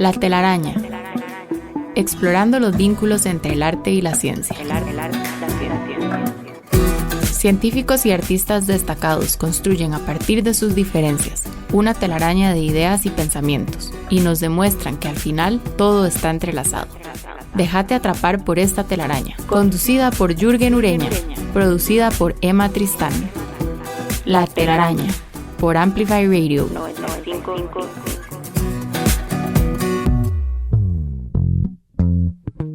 La telaraña. Explorando los vínculos entre el arte y la ciencia. Científicos y artistas destacados construyen a partir de sus diferencias una telaraña de ideas y pensamientos y nos demuestran que al final todo está entrelazado. Déjate atrapar por esta telaraña, conducida por Jürgen Ureña, producida por Emma Tristán. La telaraña, por Amplify Radio 95.5.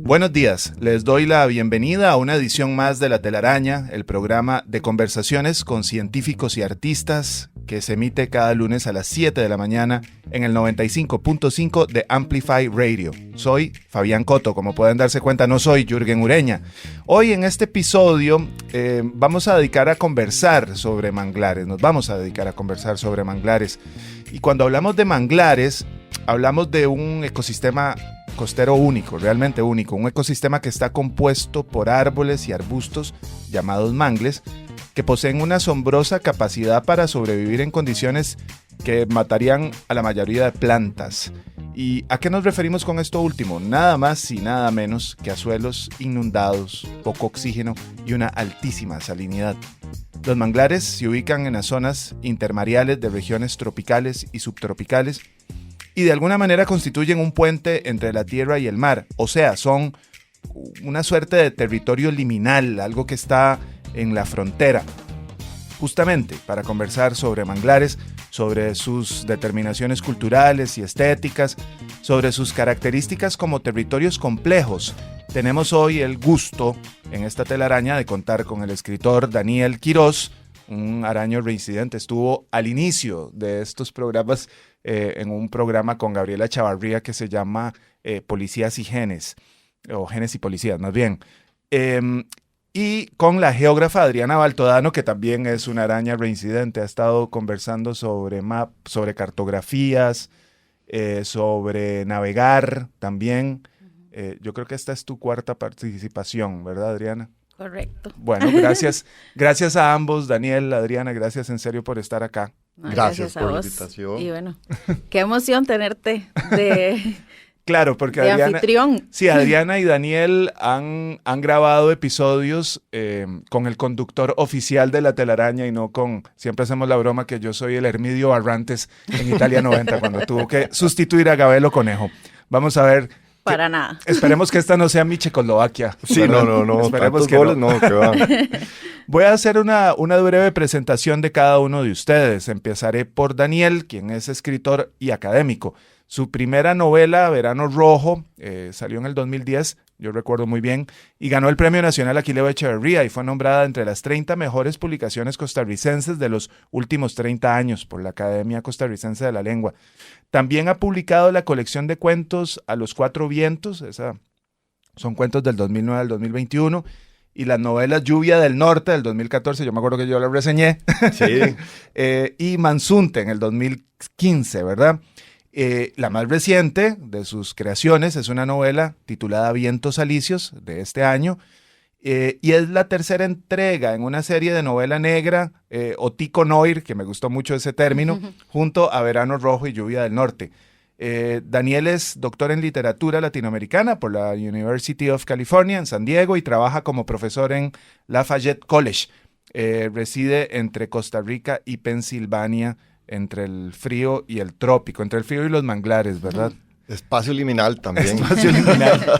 Buenos días, les doy la bienvenida a una edición más de La Telaraña, el programa de conversaciones con científicos y artistas que se emite cada lunes a las 7 de la mañana en el 95.5 de Amplify Radio. Soy Fabián Coto, como pueden darse cuenta no soy Jürgen Ureña. Hoy en este episodio vamos a dedicar a conversar sobre manglares, Y cuando hablamos de manglares, hablamos de un ecosistema costero único, realmente único, un ecosistema que está compuesto por árboles y arbustos llamados mangles, que poseen una asombrosa capacidad para sobrevivir en condiciones que matarían a la mayoría de plantas. ¿Y a qué nos referimos con esto último? Nada más y nada menos que a suelos inundados, poco oxígeno y una altísima salinidad. Los manglares se ubican en las zonas intermareales de regiones tropicales y subtropicales y de alguna manera constituyen un puente entre la tierra y el mar, o sea, son una suerte de territorio liminal, algo que está en la frontera. Justamente para conversar sobre manglares, sobre sus determinaciones culturales y estéticas, sobre sus características como territorios complejos, tenemos hoy el gusto en esta telaraña de contar con el escritor Daniel Quirós, un araño reincidente. Estuvo al inicio de estos programas en un programa con Gabriela Chavarría que se llama Policías y Genes, o Genes y Policías más bien, y con la geógrafa Adriana Baltodano, que también es una araña reincidente. Ha estado conversando sobre cartografías, sobre navegar también. Yo creo que esta es tu cuarta participación, ¿verdad, Adriana? Correcto. Bueno, gracias a ambos, Daniel, Adriana, gracias en serio por estar acá. No, gracias por la invitación. Y bueno, qué emoción tenerte de, claro, porque de Adriana, anfitrión. Sí, Adriana y Daniel han grabado episodios con el conductor oficial de La Telaraña y no con, siempre hacemos la broma que yo soy el Hermidio Barrantes en Italia 90 cuando tuvo que sustituir a Gabelo Conejo. Vamos a ver. Para nada. Esperemos que esta no sea mi Checoslovaquia. Sí, ¿verdad? no. Esperemos que goles, no. Que va. Voy a hacer una breve presentación de cada uno de ustedes. Empezaré por Daniel, quien es escritor y académico. Su primera novela, Verano Rojo, salió en el 2010, yo recuerdo muy bien, y ganó el Premio Nacional Aquileo Echeverría y fue nombrada entre las 30 mejores publicaciones costarricenses de los últimos 30 años por la Academia Costarricense de la Lengua. También ha publicado la colección de cuentos A los Cuatro Vientos, son cuentos del 2009 al 2021, y las novelas Lluvia del Norte del 2014, yo me acuerdo que yo la reseñé, Sí. Y Mansunte en el 2015, ¿verdad? La más reciente de sus creaciones es una novela titulada Vientos Alicios de este año, y es la tercera entrega en una serie de novela negra, Otico Noir, que me gustó mucho ese término, junto a Verano Rojo y Lluvia del Norte. Daniel es doctor en literatura latinoamericana por la University of California en San Diego y trabaja como profesor en Lafayette College. Reside entre Costa Rica y Pensilvania, entre el frío y el trópico, entre el frío y los manglares, ¿verdad? Espacio liminal también. Espacio liminal.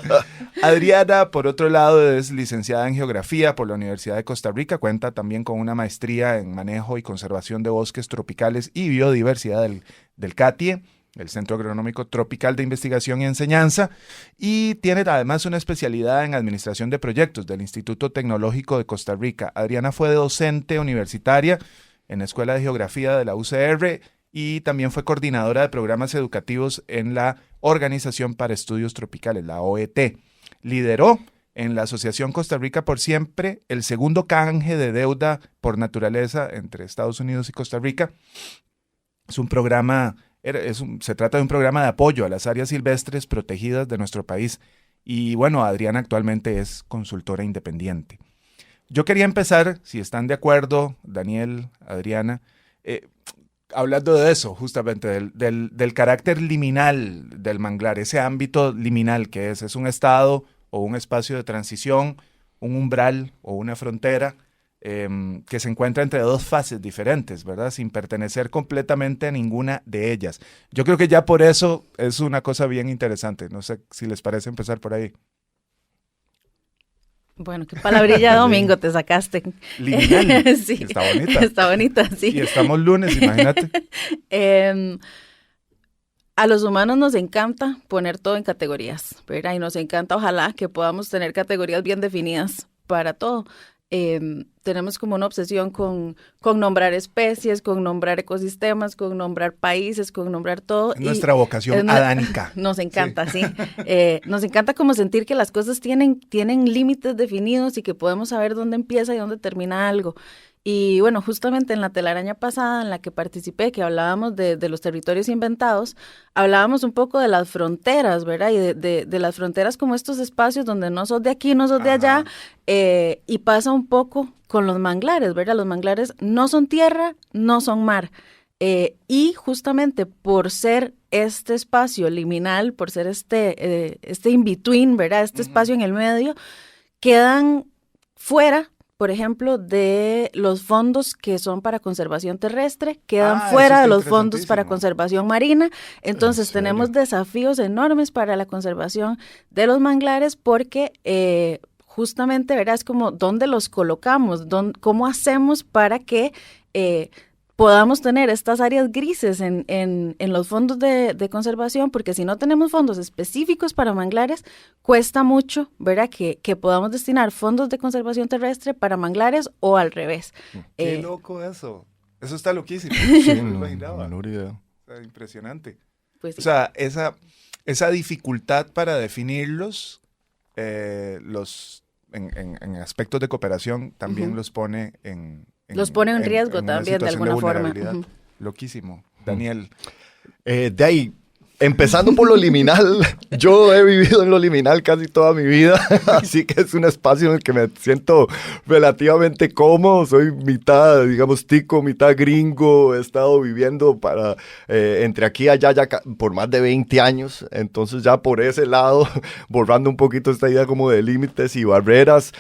Adriana, por otro lado, es licenciada en Geografía por la Universidad de Costa Rica, cuenta también con una maestría en Manejo y Conservación de Bosques Tropicales y Biodiversidad del CATIE, el Centro Agronómico Tropical de Investigación y Enseñanza, y tiene además una especialidad en Administración de Proyectos del Instituto Tecnológico de Costa Rica. Adriana fue docente universitaria en la Escuela de Geografía de la UCR y también fue coordinadora de programas educativos en la Organización para Estudios Tropicales, la OET. Lideró en la Asociación Costa Rica por Siempre el segundo canje de deuda por naturaleza entre Estados Unidos y Costa Rica. Es un programa, se trata de un programa de apoyo a las áreas silvestres protegidas de nuestro país. Y bueno, Adriana actualmente es consultora independiente. Yo quería empezar, si están de acuerdo, Daniel, Adriana, hablando de eso, justamente, del carácter liminal del manglar, ese ámbito liminal que es un estado o un espacio de transición, un umbral o una frontera que se encuentra entre dos fases diferentes, ¿verdad? Sin pertenecer completamente a ninguna de ellas. Yo creo que ya por eso es una cosa bien interesante. No sé si les parece empezar por ahí. Bueno, qué palabrilla Domingo te sacaste. Liminal. Sí, está bonita. Está bonita, sí. Y estamos lunes, imagínate. A los humanos nos encanta poner todo en categorías, ¿verdad? Y nos encanta, ojalá, que podamos tener categorías bien definidas para todo. Tenemos como una obsesión con nombrar especies, con nombrar ecosistemas, con nombrar países, con nombrar todo. Es nuestra vocación adánica. Nos encanta, sí. Nos encanta como sentir que las cosas tienen límites definidos y que podemos saber dónde empieza y dónde termina algo. Y bueno, justamente en la telaraña pasada en la que participé, que hablábamos de los territorios inventados, hablábamos un poco de las fronteras, ¿verdad? Y de las fronteras como estos espacios donde no sos de aquí, no sos de allá, y pasa un poco con los manglares, ¿verdad? Los manglares no son tierra, no son mar. Y justamente por ser este espacio liminal, por ser este in-between, ¿verdad? Este espacio en el medio, quedan fuera, por ejemplo, de los fondos que son para conservación terrestre, quedan fuera de los fondos para conservación marina. Entonces tenemos desafíos enormes para la conservación de los manglares porque justamente, ¿verdad? Es como dónde los colocamos, cómo hacemos para que podamos tener estas áreas grises en los fondos de conservación, porque si no tenemos fondos específicos para manglares, cuesta mucho, ¿verdad?, que podamos destinar fondos de conservación terrestre para manglares o al revés. Qué loco eso. Eso está loquísimo. Sí, no me imaginaba. Está impresionante. Pues sí. O sea, esa dificultad para definirlos, en aspectos de cooperación, también los pone los pone en riesgo también, de alguna forma. Loquísimo. Daniel. De ahí, empezando por lo liminal, yo he vivido en lo liminal casi toda mi vida, así que es un espacio en el que me siento relativamente cómodo. Soy mitad, digamos, tico, mitad gringo. He estado viviendo entre aquí y allá ya por más de 20 años, entonces ya por ese lado, borrando un poquito esta idea como de límites y barreras,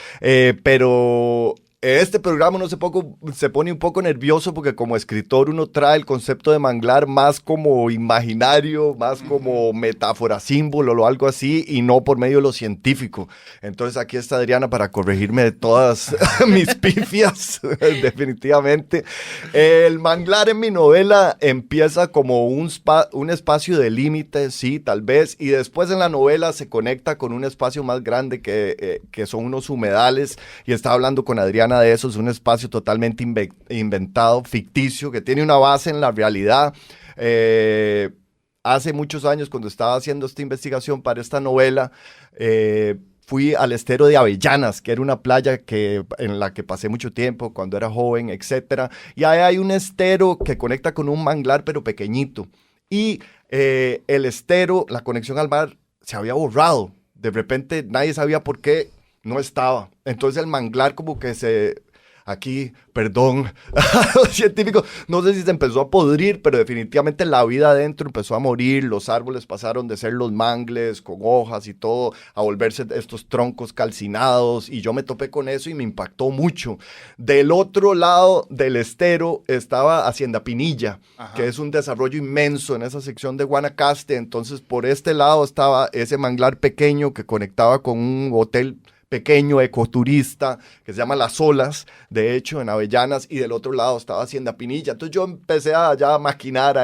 pero este programa uno se pone un poco nervioso porque como escritor uno trae el concepto de manglar más como imaginario, más como metáfora, símbolo o algo así, y no por medio de lo científico. Entonces aquí está Adriana para corregirme de todas mis pifias, definitivamente. El manglar en mi novela empieza como un espacio de límite, sí, tal vez, y después en la novela se conecta con un espacio más grande que son unos humedales, y estaba hablando con Adriana de eso. Es un espacio totalmente inventado, ficticio, que tiene una base en la realidad. Hace muchos años, cuando estaba haciendo esta investigación para esta novela, fui al estero de Avellanas, que era una playa en la que pasé mucho tiempo cuando era joven, etc. Y ahí hay un estero que conecta con un manglar, pero pequeñito. Y el estero, la conexión al mar, se había borrado. De repente nadie sabía por qué no estaba. Entonces el manglar como que aquí, perdón, los científicos, no sé si se empezó a podrir, pero definitivamente la vida adentro empezó a morir. Los árboles pasaron de ser los mangles con hojas y todo, a volverse estos troncos calcinados, y yo me topé con eso y me impactó mucho. Del otro lado del estero estaba Hacienda Pinilla, que es un desarrollo inmenso en esa sección de Guanacaste. Entonces por este lado estaba ese manglar pequeño que conectaba con un hotel pequeño ecoturista que se llama Las Olas, de hecho, en Avellanas, y del otro lado estaba Hacienda Pinilla. Entonces yo empecé a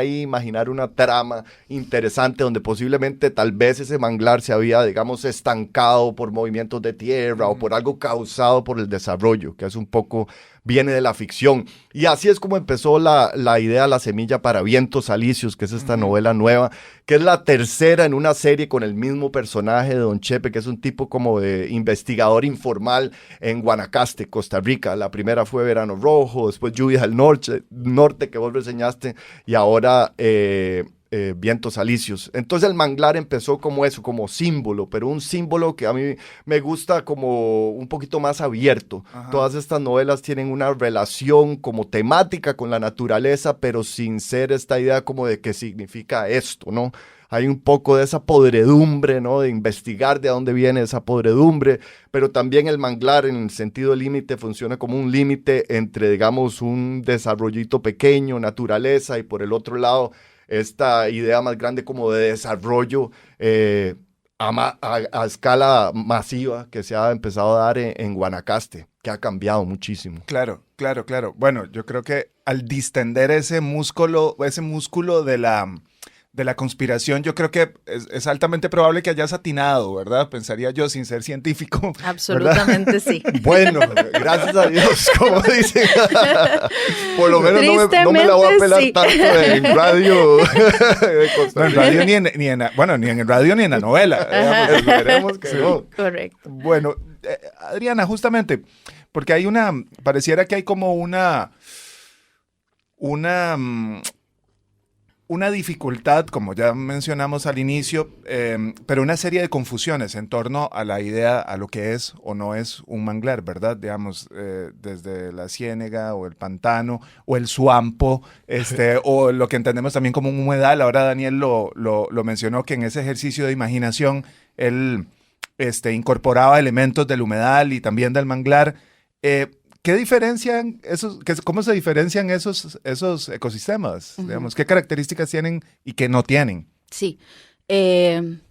imaginar una trama interesante donde posiblemente tal vez ese manglar se había, digamos, estancado por movimientos de tierra o por algo causado por el desarrollo, que es un poco, viene de la ficción. Y así es como empezó la idea, la semilla para Vientos Alicios, que es esta novela nueva, que es la tercera en una serie con el mismo personaje de Don Chepe, que es un tipo como de investigador informal en Guanacaste, Costa Rica. La primera fue Verano Rojo, después Lluvias del Norte, que vos reseñaste, y ahora vientos alisios. Entonces el manglar empezó como eso, como símbolo, pero un símbolo que a mí me gusta como un poquito más abierto. Ajá. Todas estas novelas tienen una relación como temática con la naturaleza, pero sin ser esta idea como de qué significa esto, ¿no? Hay un poco de esa podredumbre, ¿no? De investigar de dónde viene esa podredumbre, pero también el manglar en el sentido límite funciona como un límite entre, digamos, un desarrollito pequeño, naturaleza, y por el otro lado, esta idea más grande como de desarrollo a escala masiva que se ha empezado a dar en Guanacaste, que ha cambiado muchísimo. Claro. Bueno, yo creo que al distender ese músculo de la conspiración, yo creo que es altamente probable que hayas atinado, ¿verdad? Pensaría yo, sin ser científico. Absolutamente, ¿verdad? Sí. Bueno, gracias a Dios, como dicen. Por lo menos no me la voy a pelar tanto en radio. No, en radio ni en el radio ni en la novela. Digamos, esperemos que no. Correcto. Bueno, Adriana, justamente, porque pareciera que hay como una dificultad, como ya mencionamos al inicio, pero una serie de confusiones en torno a la idea, a lo que es o no es un manglar, ¿verdad? Digamos, desde la ciénega o el pantano o el suampo, o lo que entendemos también como un humedal. Ahora Daniel lo mencionó, que en ese ejercicio de imaginación él incorporaba elementos del humedal y también del manglar. ¿Qué diferencian cómo se diferencian esos ecosistemas? Uh-huh. Digamos, ¿qué características tienen y qué no tienen? Sí.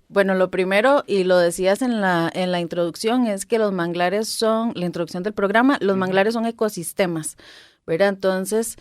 Bueno, lo primero, y lo decías en la introducción, es que los manglares son, la introducción del programa, los manglares son ecosistemas, ¿verdad? Entonces,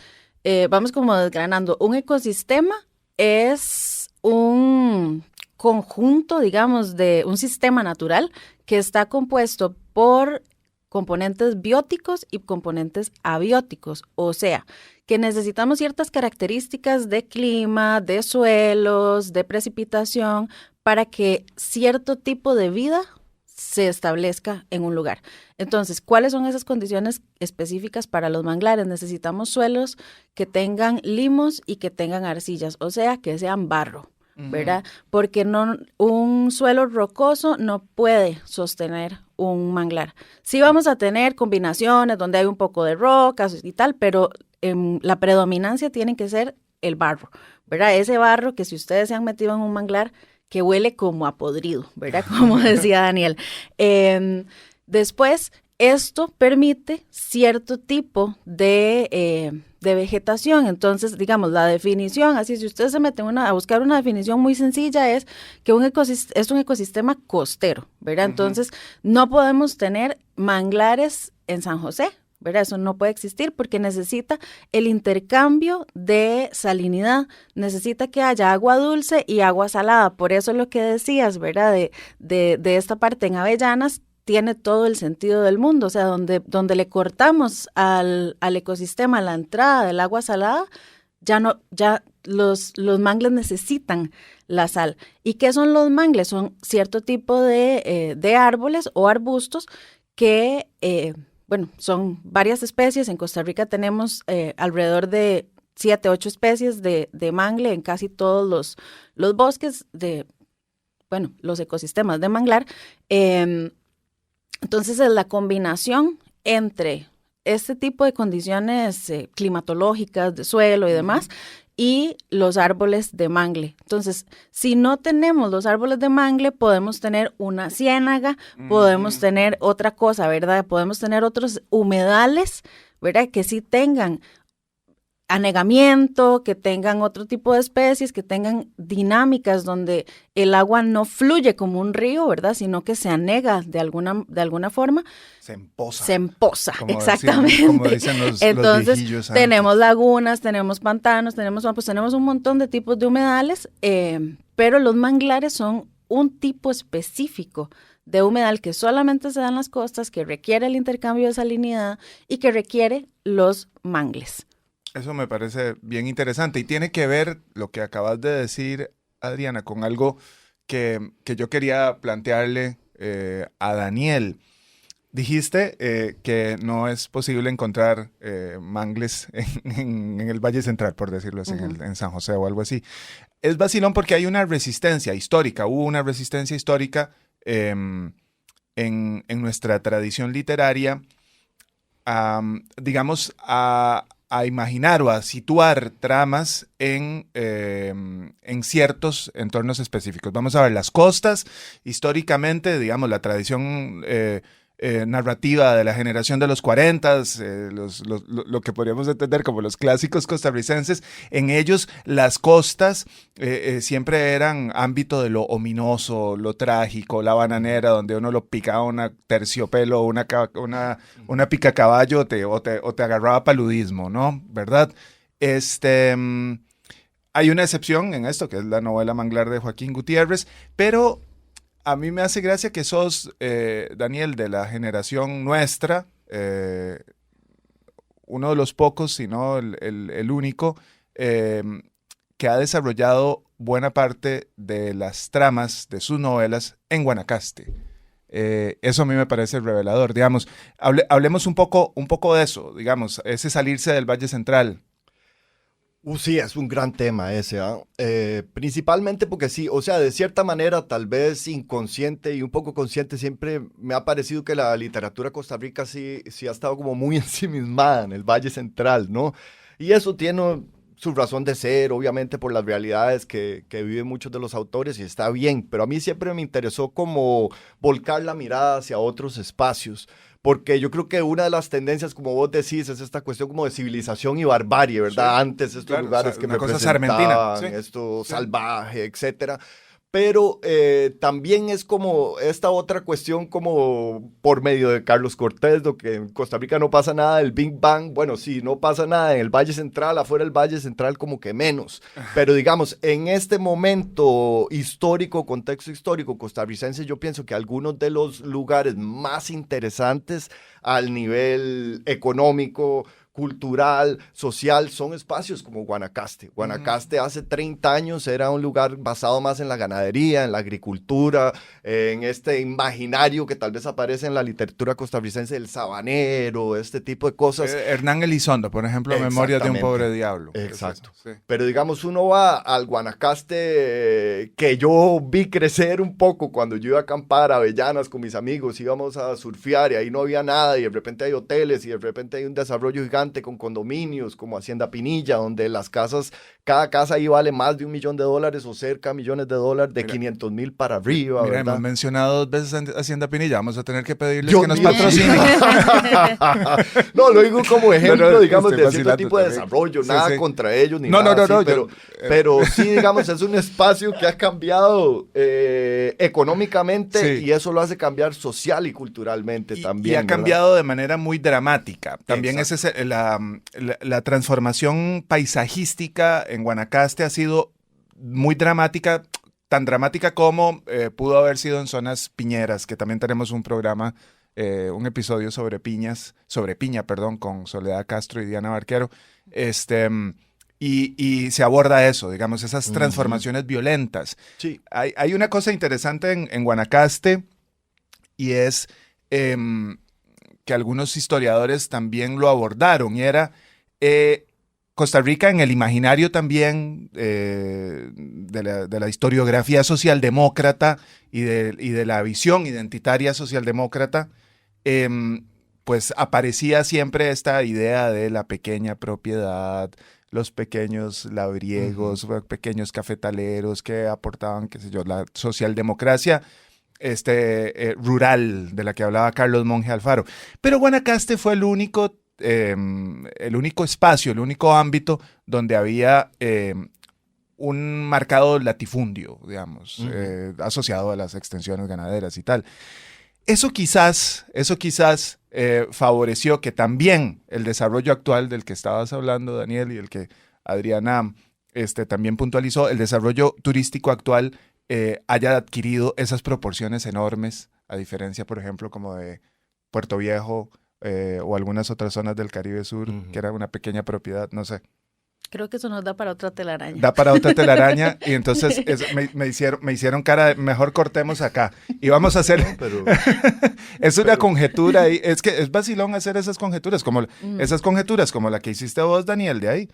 vamos como desgranando. Un ecosistema es un conjunto, digamos, de un sistema natural que está compuesto por componentes bióticos y componentes abióticos, o sea, que necesitamos ciertas características de clima, de suelos, de precipitación, para que cierto tipo de vida se establezca en un lugar. Entonces, ¿cuáles son esas condiciones específicas para los manglares? Necesitamos suelos que tengan limos y que tengan arcillas, o sea, que sean barro, ¿verdad? Porque un suelo rocoso no puede sostener un manglar. Sí vamos a tener combinaciones donde hay un poco de rocas y tal, pero la predominancia tiene que ser el barro, ¿verdad? Ese barro que si ustedes se han metido en un manglar que huele como a podrido, ¿verdad? Como decía Daniel. Después, esto permite cierto tipo de vegetación. Entonces, digamos, la definición, así si ustedes se meten a buscar una definición muy sencilla, es que es un ecosistema costero, ¿verdad? Uh-huh. Entonces, no podemos tener manglares en San José, ¿verdad? Eso no puede existir porque necesita el intercambio de salinidad, necesita que haya agua dulce y agua salada. Por eso lo que decías, ¿verdad? De esta parte en Avellanas, tiene todo el sentido del mundo, o sea, donde le cortamos al ecosistema la entrada del agua salada, ya los mangles necesitan la sal. ¿Y qué son los mangles? Son cierto tipo de árboles o arbustos que, son varias especies. En Costa Rica tenemos alrededor de 7, 8 especies de mangle en casi todos los bosques los ecosistemas de manglar. Entonces, es la combinación entre este tipo de condiciones climatológicas, de suelo y demás, y los árboles de mangle. Entonces, si no tenemos los árboles de mangle, podemos tener una ciénaga, podemos tener otra cosa, ¿verdad? Podemos tener otros humedales, ¿verdad? Que sí tengan anegamiento, que tengan otro tipo de especies, que tengan dinámicas donde el agua no fluye como un río, ¿verdad? Sino que se anega de alguna forma. Se empoza. Se empoza, como exactamente. Como dicen Entonces, los viejillos antes. Tenemos lagunas, tenemos pantanos, tenemos un montón de tipos de humedales, pero los manglares son un tipo específico de humedal que solamente se da en las costas, que requiere el intercambio de salinidad y que requiere los mangles. Eso me parece bien interesante y tiene que ver lo que acabas de decir, Adriana, con algo que yo quería plantearle a Daniel. Dijiste que no es posible encontrar mangles en el Valle Central, por decirlo así, en San José o algo así. Es vacilón porque hay una resistencia histórica, hubo una resistencia histórica en nuestra tradición literaria, digamos, a imaginar o a situar tramas en ciertos entornos específicos. Vamos a ver, las costas, históricamente, digamos, la tradición narrativa de la generación de los 40, lo que podríamos entender como los clásicos costarricenses, en ellos las costas siempre eran ámbito de lo ominoso, lo trágico, la bananera, donde uno lo picaba una terciopelo, una picacaballo o te agarraba paludismo, ¿no? ¿Verdad? Hay una excepción en esto, que es la novela Manglar de Joaquín Gutiérrez, pero a mí me hace gracia que sos, Daniel, de la generación nuestra, uno de los pocos, si no el único, que ha desarrollado buena parte de las tramas de sus novelas en Guanacaste. Eso a mí me parece revelador. Digamos, hablemos un poco de eso, digamos, ese salirse del Valle Central. Sí, es un gran tema ese, principalmente porque sí, o sea, de cierta manera, tal vez inconsciente y un poco consciente, siempre me ha parecido que la literatura de Costa Rica sí ha estado como muy ensimismada en el Valle Central, ¿no? Y eso tiene su razón de ser, obviamente por las realidades que viven muchos de los autores, y está bien, pero a mí siempre me interesó como volcar la mirada hacia otros espacios, porque yo creo que una de las tendencias, como vos decís, es esta cuestión como de civilización y barbarie, ¿verdad? Sí, antes estos claro, lugares que me representaban, sí, esto salvaje, etcétera. Pero también es como esta otra cuestión como por medio de Carlos Cortés, lo que en Costa Rica no pasa nada del Big Bang. Bueno, sí, no pasa nada en el Valle Central, afuera del Valle Central como que menos. Pero digamos, en este momento histórico, contexto histórico costarricense, yo pienso que algunos de los lugares más interesantes al nivel económico, cultural, social, son espacios como Guanacaste. Guanacaste hace 30 años era un lugar basado más en la ganadería, en la agricultura, en este imaginario que tal vez aparece en la literatura costarricense, el sabanero, este tipo de cosas. Hernán Elizondo, por ejemplo, Memorias de un pobre diablo. Exacto. Es sí. Pero digamos, uno va al Guanacaste que yo vi crecer un poco cuando yo iba a acampar a Avellanas con mis amigos, íbamos a surfear y ahí no había nada y de repente hay hoteles y de repente hay un desarrollo gigante con condominios como Hacienda Pinilla, donde las casas, cada casa ahí vale más de $1 millón o cerca de millones de dólares, de 500,000 para arriba. Mira, ¿verdad? Hemos mencionado 2 veces Hacienda Pinilla, vamos a tener que pedirles que nos patrocinen. No, lo digo como ejemplo, digamos, de cierto tipo de desarrollo, nada contra ellos, ni nada así, pero sí, digamos, es un espacio que ha cambiado económicamente y eso lo hace cambiar social y culturalmente también. Y ha cambiado de manera muy dramática. También ese es la transformación paisajística en Guanacaste ha sido muy dramática, tan dramática como pudo haber sido en zonas piñeras, que también tenemos un programa, un episodio sobre piña, con Soledad Castro y Diana Barquero, y se aborda eso, digamos, esas transformaciones violentas. Sí. Hay una cosa interesante en Guanacaste y es que algunos historiadores también lo abordaron, y era Costa Rica en el imaginario también de la historiografía socialdemócrata y de la visión identitaria socialdemócrata, pues aparecía siempre esta idea de la pequeña propiedad, los pequeños labriegos, pequeños cafetaleros que aportaban, qué sé yo, la socialdemocracia rural de la que hablaba Carlos Monge Alfaro. Pero Guanacaste fue el único espacio, el único ámbito donde había un marcado latifundio, digamos, asociado a las extensiones ganaderas y tal. Eso quizás favoreció que también el desarrollo actual del que estabas hablando, Daniel, y el que Adriana también puntualizó, el desarrollo turístico actual haya adquirido esas proporciones enormes, a diferencia, por ejemplo, como de Puerto Viejo o algunas otras zonas del Caribe Sur, que era una pequeña propiedad, no sé. Creo que eso nos da para otra telaraña. Da para otra telaraña y entonces me hicieron cara de mejor cortemos acá y vamos a hacer es una conjetura y es que es vacilón hacer esas conjeturas como la que hiciste vos, Daniel, de ahí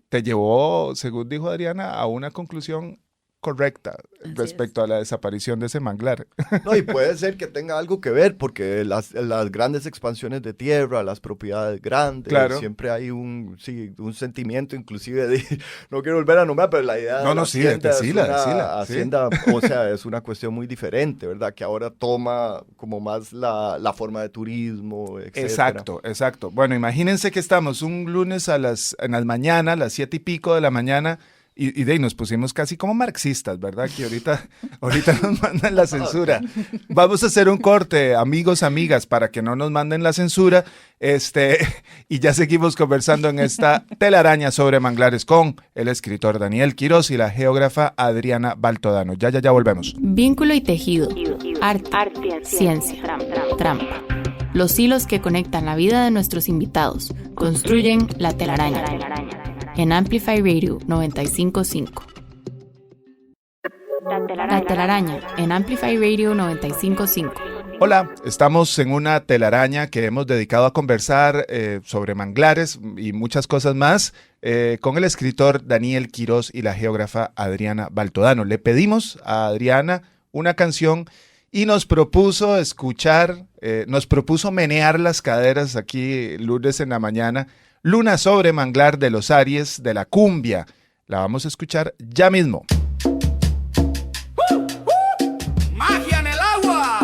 te llevó, según dijo Adriana, a una conclusión correcta respecto a la desaparición de ese manglar. No, y puede ser que tenga algo que ver, porque las grandes expansiones de tierra, las propiedades grandes, claro. Siempre hay un sentimiento, inclusive de, no quiero volver a nombrar, pero la idea de la hacienda, o sea, es una cuestión muy diferente, ¿verdad? Que ahora toma como más la forma de turismo, etc. Exacto. Bueno, imagínense que estamos un lunes en las mañanas, a las 7:00 de la mañana, y de ahí nos pusimos casi como marxistas, ¿verdad? Que ahorita nos mandan la censura. Vamos a hacer un corte, amigos, amigas, para que no nos manden la censura. Y ya seguimos conversando en esta telaraña sobre manglares con el escritor Daniel Quirós y la geógrafa Adriana Baltodano. Ya volvemos. Vínculo y tejido, arte, ciencia, trampa. Los hilos que conectan la vida de nuestros invitados construyen la telaraña. En Amplify Radio 95.5. La telaraña en Amplify Radio 95.5. Hola, estamos en una telaraña que hemos dedicado a conversar sobre manglares y muchas cosas más con el escritor Daniel Quirós y la geógrafa Adriana Baltodano. Le pedimos a Adriana una canción y nos propuso menear las caderas aquí lunes en la mañana. Luna sobre manglar de los Aries de la cumbia. La vamos a escuchar ya mismo. ¡Magia en el agua!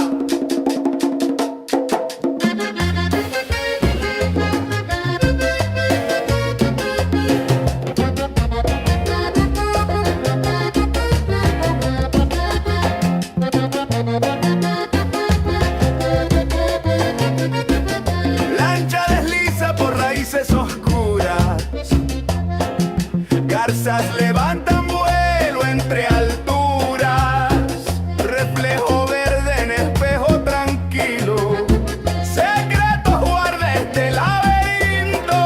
Lancha desliza por raíces oscuras. Garzas levantan vuelo entre alturas. Reflejo verde en espejo tranquilo. Secretos guarda este laberinto.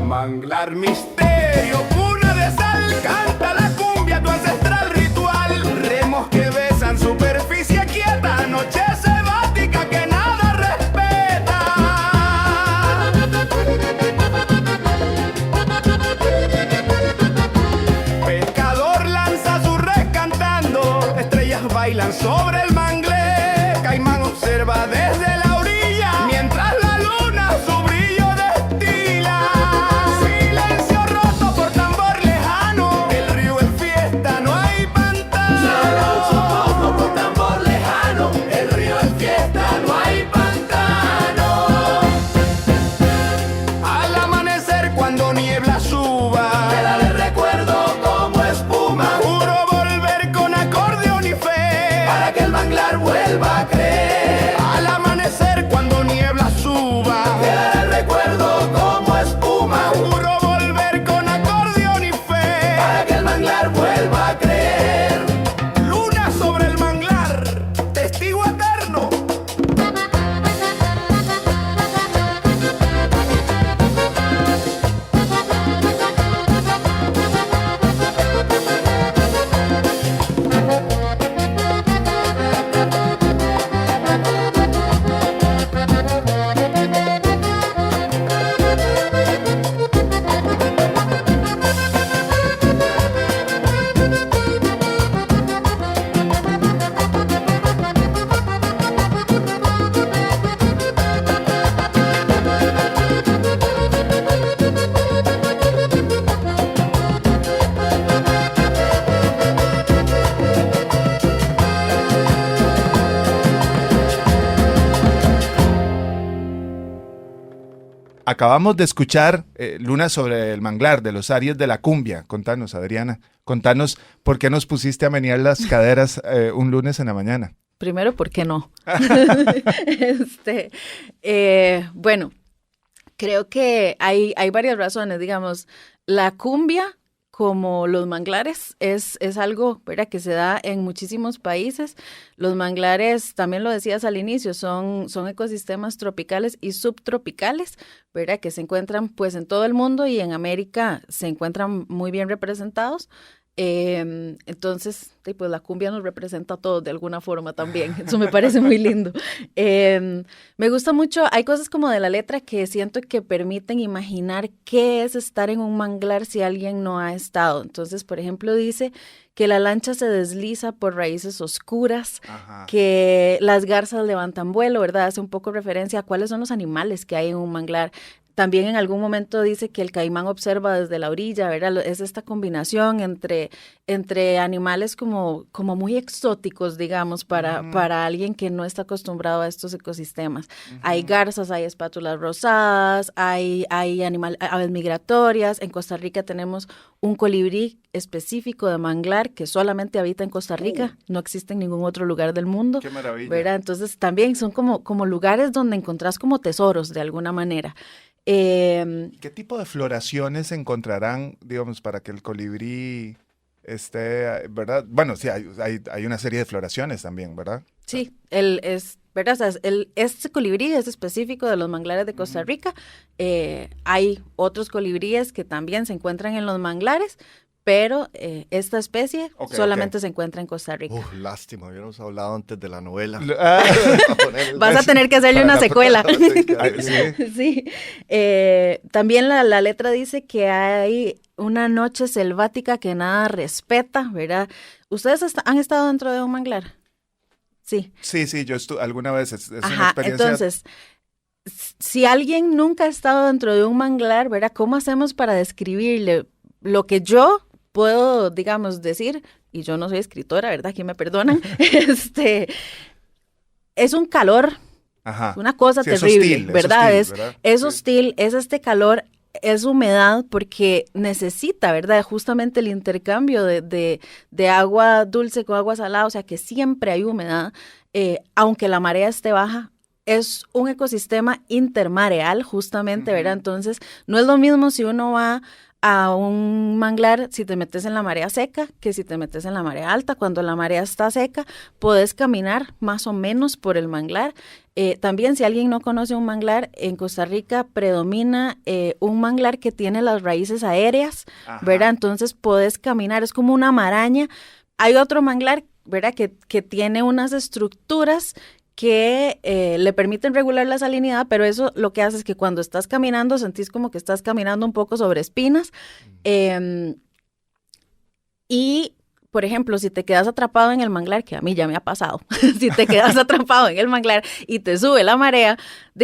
Manglar misterio, cuna de sal. Canta la cumbia, tu ancestral ritual. Remos que besan superficie quieta. Noche selvática que nada respeta. Pescador lanza su red cantando. Estrellas bailan sobre el mangle. Caimán observa desde la orilla. Mientras la luna su brillo destila. Silencio roto por tambor lejano. El río es fiesta, no hay pantano. Silencio roto por tambor lejano. El río es fiesta, no hay pantano. Al amanecer cuando niebla suba. Queda de recuerdo como espuma. Juro volver con acordeón y fe. Para que el manglar vuelva a creer. Al amanecer cuando niebla suba. Queda de recuerdo como espuma. Juro volver con acordeón y fe. Para que el manglar vuelva a creer. Luna sobre el manglar, testigo eterno. Acabamos de escuchar Luna sobre el manglar de los Aries de la cumbia. Contanos, Adriana, por qué nos pusiste a menear las caderas un lunes en la mañana. Primero, ¿por qué no? Bueno, creo que hay varias razones. Digamos, la cumbia como los manglares, es algo, ¿verdad?, que se da en muchísimos países. Los manglares, también lo decías al inicio, son ecosistemas tropicales y subtropicales, ¿verdad?, que se encuentran pues en todo el mundo, y en América se encuentran muy bien representados. Entonces, pues la cumbia nos representa a todos de alguna forma también. Eso me parece muy lindo. Me gusta mucho, hay cosas como de la letra que siento que permiten imaginar qué es estar en un manglar si alguien no ha estado. Entonces, por ejemplo, dice que la lancha se desliza por raíces oscuras, Ajá. que las garzas levantan vuelo, ¿verdad? Hace un poco referencia a cuáles son los animales que hay en un manglar. También en algún momento dice que el caimán observa desde la orilla, ¿verdad? Es esta combinación entre animales como muy exóticos, digamos, para alguien que no está acostumbrado a estos ecosistemas. Hay garzas, hay espátulas rosadas, hay aves migratorias. En Costa Rica tenemos un colibrí específico de manglar que solamente habita en Costa Rica, no existe en ningún otro lugar del mundo. ¡Qué maravilla! ¿Verdad? Entonces también son como lugares donde encontrás como tesoros de alguna manera. ¿Qué tipo de floraciones encontrarán, digamos, para que el colibrí esté, ¿verdad? Bueno, sí, hay una serie de floraciones también, ¿verdad? Sí, ¿verdad? O sea, este colibrí es específico de los manglares de Costa Rica. Hay otros colibríes que también se encuentran en los manglares, pero esta especie solamente se encuentra en Costa Rica. Lástima, hubiéramos hablado antes de la novela. Vas a tener que hacerle una secuela. Sí. Sí. También la letra dice que hay una noche selvática que nada respeta, ¿verdad? ¿Ustedes han estado dentro de un manglar? Sí. Sí, yo alguna vez, es una Ajá, experiencia. entonces, si alguien nunca ha estado dentro de un manglar, ¿verdad? ¿Cómo hacemos para describirle lo que yo puedo, digamos, decir? Y yo no soy escritora, ¿verdad? Aquí me perdonan. Es un calor, Ajá. una cosa Sí, terrible, es ¿verdad? hostil, ¿verdad? Es hostil, es este calor, es humedad, porque necesita, ¿verdad? Justamente el intercambio de agua dulce con agua salada, o sea que siempre hay humedad, aunque la marea esté baja. Es un ecosistema intermareal, justamente, ¿verdad? Entonces, no es lo mismo si uno va a un manglar, si te metes en la marea seca, que si te metes en la marea alta. Cuando la marea está seca, puedes caminar más o menos por el manglar. También, si alguien no conoce un manglar, en Costa Rica predomina un manglar que tiene las raíces aéreas, ¿verdad? Entonces, puedes caminar, es como una maraña. Hay otro manglar, ¿verdad?, que tiene unas estructuras que le permiten regular la salinidad, pero eso lo que hace es que cuando estás caminando sentís como que estás caminando un poco sobre espinas. Y, por ejemplo, si te quedas atrapado en el manglar, que a mí ya me ha pasado, si te quedas atrapado en el manglar y te sube la marea,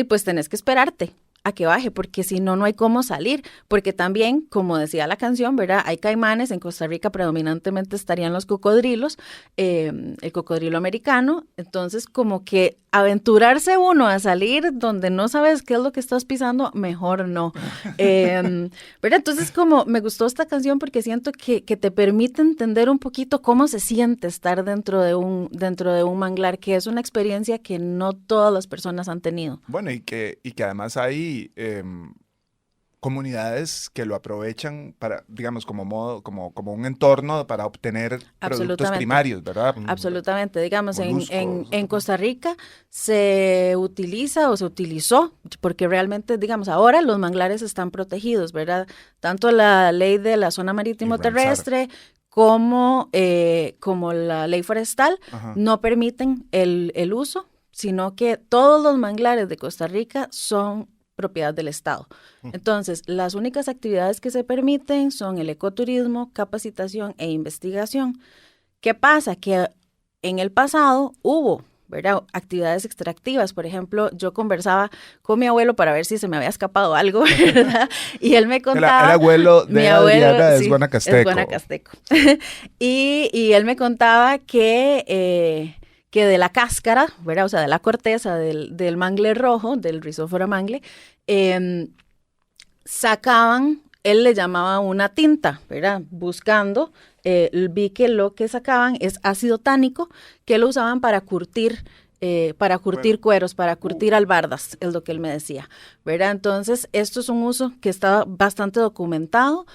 pues tenés que esperarte a que baje, porque si no, no hay cómo salir, porque también, como decía la canción, ¿verdad?, hay caimanes. En Costa Rica predominantemente estarían los cocodrilos, el cocodrilo americano. Entonces, como que aventurarse uno a salir donde no sabes qué es lo que estás pisando, mejor no. ¿Verdad? Entonces, como me gustó esta canción porque siento que te permite entender un poquito cómo se siente estar dentro de un manglar, que es una experiencia que no todas las personas han tenido. Bueno, y que además hay comunidades que lo aprovechan para, digamos, como un entorno para obtener productos primarios, ¿verdad? Absolutamente. Digamos, Moluscos, en Costa Rica se utiliza o se utilizó, porque realmente, digamos, ahora los manglares están protegidos, ¿verdad? Tanto la ley de la zona marítimo terrestre como la ley forestal no permiten el uso, sino que todos los manglares de Costa Rica son propiedad del Estado. Entonces, las únicas actividades que se permiten son el ecoturismo, capacitación e investigación. ¿Qué pasa? Que en el pasado hubo, ¿verdad?, actividades extractivas. Por ejemplo, yo conversaba con mi abuelo para ver si se me había escapado algo, ¿verdad? Y él me contaba... El abuelo de mi abuelo, Adriana es sí, guanacasteco. Es guanacasteco. y él me contaba que de la cáscara, ¿verdad?, o sea, de la corteza del mangle rojo, del Rhizophora mangle, sacaban, él le llamaba una tinta, ¿verdad?, buscando, vi que lo que sacaban es ácido tánico, que lo usaban para curtir cueros, para curtir albardas, es lo que él me decía, ¿verdad? Entonces, esto es un uso que está bastante documentado.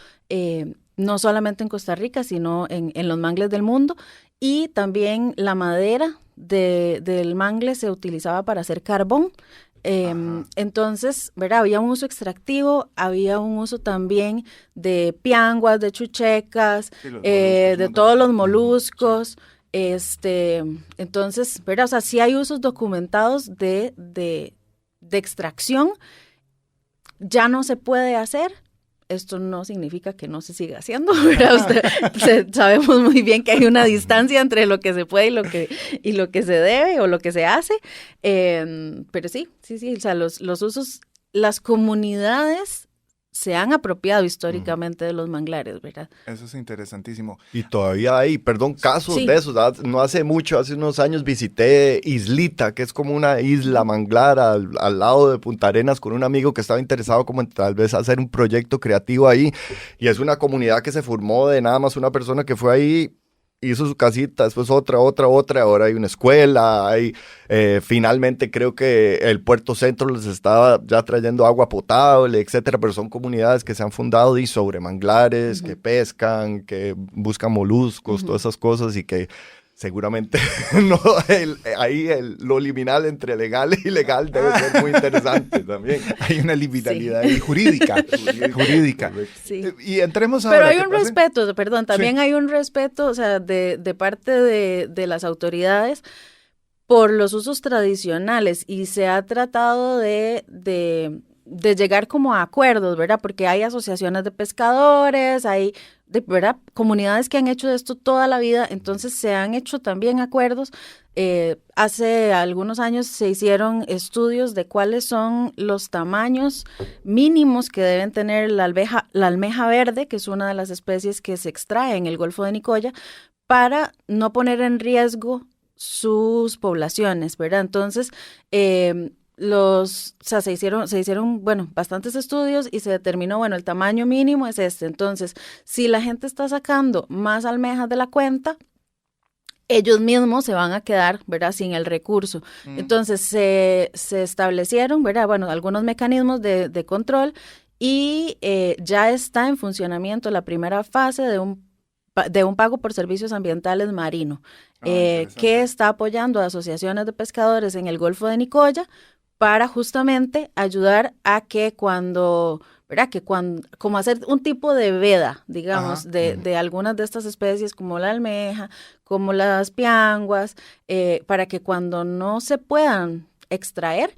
no solamente en Costa Rica, sino en los mangles del mundo. Y también la madera del mangle se utilizaba para hacer carbón. Entonces, ¿verdad? Había un uso extractivo, había un uso también de pianguas, de chuchecas, Sí, los de todos los moluscos. Entonces, ¿verdad? O sea, sí hay usos documentados de extracción. Ya no se puede hacer. Esto no significa que no se siga haciendo, ¿verdad? Sabemos muy bien que hay una distancia entre lo que se puede y lo que se debe o lo que se hace. Pero sí, o sea, los usos, las comunidades se han apropiado históricamente de los manglares, ¿verdad? Eso es interesantísimo. Y todavía hay, casos Sí. de esos. No hace mucho, hace unos años visité Islita, que es como una isla manglar al lado de Punta Arenas con un amigo que estaba interesado como en tal vez hacer un proyecto creativo ahí. Y es una comunidad que se formó de nada más una persona que fue ahí, hizo su casita, después otra, ahora hay una escuela, finalmente creo que el Puerto Centro les estaba ya trayendo agua potable, etcétera, pero son comunidades que se han fundado sobre manglares, que pescan, que buscan moluscos, todas esas cosas y que seguramente lo liminal entre legal e ilegal debe ser muy interesante también. Hay una liminalidad ahí jurídica. Sí. Y entremos ahora. Pero hay ¿qué un pasa? respeto, perdón, también hay un respeto, o sea, de parte de las autoridades por los usos tradicionales y se ha tratado de llegar como a acuerdos, ¿verdad? Porque hay asociaciones de pescadores, hay, ¿verdad? Comunidades que han hecho esto toda la vida, entonces se han hecho también acuerdos. Hace algunos años se hicieron estudios de cuáles son los tamaños mínimos que deben tener la almeja verde, que es una de las especies que se extrae en el Golfo de Nicoya, para no poner en riesgo sus poblaciones, ¿verdad? Entonces, se hicieron, bueno, bastantes estudios y se determinó, bueno, el tamaño mínimo es este. Entonces, si la gente está sacando más almejas de la cuenta, ellos mismos se van a quedar, ¿verdad?, sin el recurso. Entonces, se establecieron, ¿verdad?, bueno, algunos mecanismos de control y ya está en funcionamiento la primera fase de un pago por servicios ambientales marino, que está apoyando a asociaciones de pescadores en el Golfo de Nicoya para justamente ayudar a que como hacer un tipo de veda, digamos, de algunas de estas especies como la almeja, como las pianguas, para que cuando no se puedan extraer,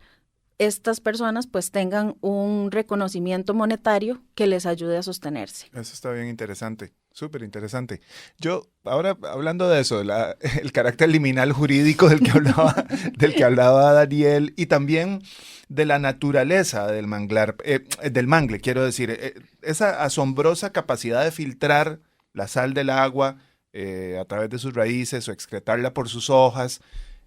estas personas pues tengan un reconocimiento monetario que les ayude a sostenerse. Eso está bien interesante, súper interesante. Yo, ahora hablando de eso, el carácter liminal jurídico del que hablaba Daniel, y también de la naturaleza del manglar, del mangle, quiero decir, esa asombrosa capacidad de filtrar la sal del agua a través de sus raíces o excretarla por sus hojas,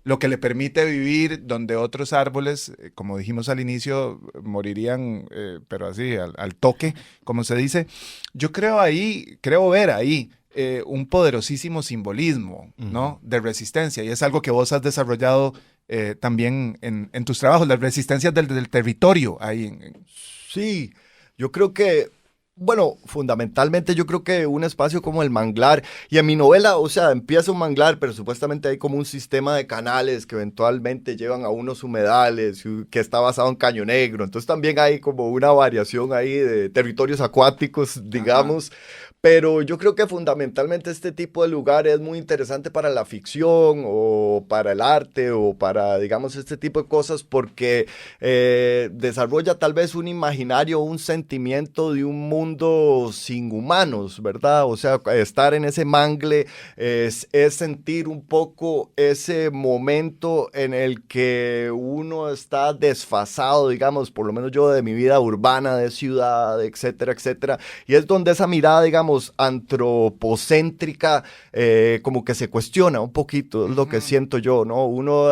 lo que le permite vivir donde otros árboles, como dijimos al inicio, morirían, pero así, al toque, como se dice. Yo creo ver ahí un poderosísimo simbolismo, ¿no?, de resistencia, y es algo que vos has desarrollado también en tus trabajos, las resistencias del territorio ahí. Sí, yo creo que, bueno, fundamentalmente yo creo que un espacio como el manglar, y en mi novela, o sea, empieza un manglar, pero supuestamente hay como un sistema de canales que eventualmente llevan a unos humedales, que está basado en Caño Negro, entonces también hay como una variación ahí de territorios acuáticos, digamos. Pero yo creo que fundamentalmente este tipo de lugar es muy interesante para la ficción o para el arte o para, digamos, este tipo de cosas porque desarrolla tal vez un imaginario, un sentimiento de un mundo sin humanos, ¿verdad? O sea, estar en ese mangle es sentir un poco ese momento en el que uno está desfasado, digamos, por lo menos yo de mi vida urbana, de ciudad, etcétera, etcétera. Y es donde esa mirada, digamos, antropocéntrica, como que se cuestiona un poquito, es lo que siento yo, ¿no? Uno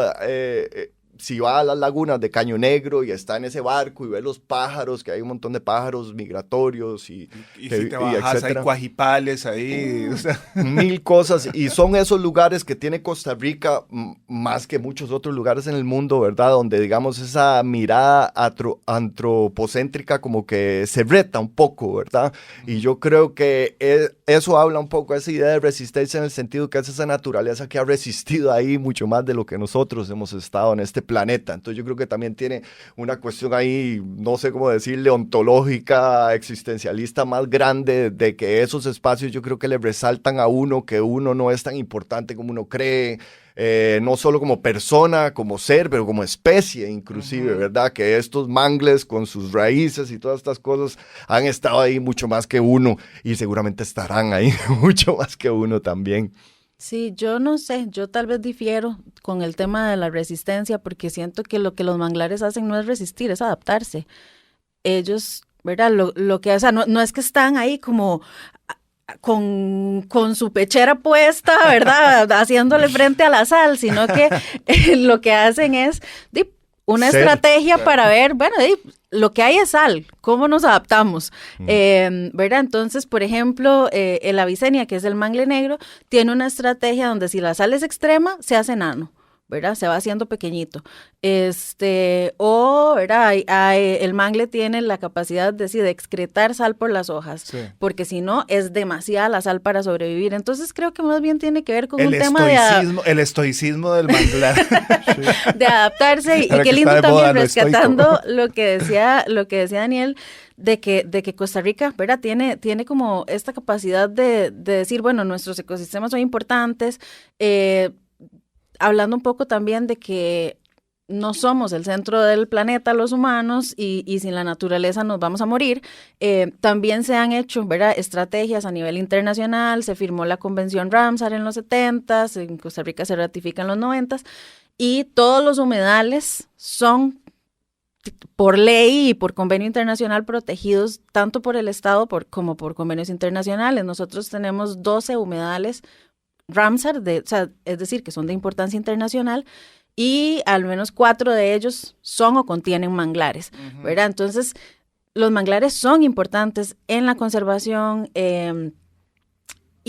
si va a las lagunas de Caño Negro y está en ese barco y ve los pájaros, que hay un montón de pájaros migratorios y si te bajas, hay cuajipales ahí, o sea. Mil cosas, y son esos lugares que tiene Costa Rica más que muchos otros lugares en el mundo, ¿verdad? Donde, digamos, esa mirada antropocéntrica como que se reta un poco, ¿verdad? Y yo creo que eso habla un poco de esa idea de resistencia, en el sentido que es esa naturaleza que ha resistido ahí mucho más de lo que nosotros hemos estado en este planeta. Entonces yo creo que también tiene una cuestión ahí, no sé cómo decirle, ontológica, existencialista más grande, de que esos espacios yo creo que le resaltan a uno que uno no es tan importante como uno cree, no solo como persona, como ser, pero como especie inclusive, ¿verdad? Que estos mangles con sus raíces y todas estas cosas han estado ahí mucho más que uno, y seguramente estarán ahí mucho más que uno también. Sí, yo no sé, yo tal vez difiero con el tema de la resistencia, porque siento que lo que los manglares hacen no es resistir, es adaptarse. Ellos, ¿verdad? Lo que, o sea, no es que están ahí como con su pechera puesta, ¿verdad? Haciéndole frente a la sal, sino que lo que hacen es una estrategia para ver, bueno, lo que hay es sal, ¿cómo nos adaptamos? ¿Verdad? Entonces, por ejemplo, el Avicenia, que es el mangle negro, tiene una estrategia donde si la sal es extrema, se hace enano, ¿verdad? Se va haciendo pequeñito. ¿Verdad? El mangle tiene la capacidad de excretar sal por las hojas, sí, porque si no, es demasiada la sal para sobrevivir. Entonces, creo que más bien tiene que ver con un tema el estoicismo del manglar. Sí. De adaptarse, y qué lindo también rescatando lo que decía Daniel, de que Costa Rica, ¿verdad? Tiene como esta capacidad de decir, bueno, nuestros ecosistemas son importantes, hablando un poco también de que no somos el centro del planeta los humanos, y sin la naturaleza nos vamos a morir. También se han hecho, ¿verdad?, estrategias a nivel internacional. Se firmó la Convención Ramsar en los 70s, en Costa Rica se ratifica en los 90s, y todos los humedales son por ley y por convenio internacional protegidos tanto por el Estado como por convenios internacionales. Nosotros tenemos 12 humedales Ramsar, es decir, que son de importancia internacional, y al menos 4 de ellos son o contienen manglares, ¿verdad? Entonces, los manglares son importantes en la conservación,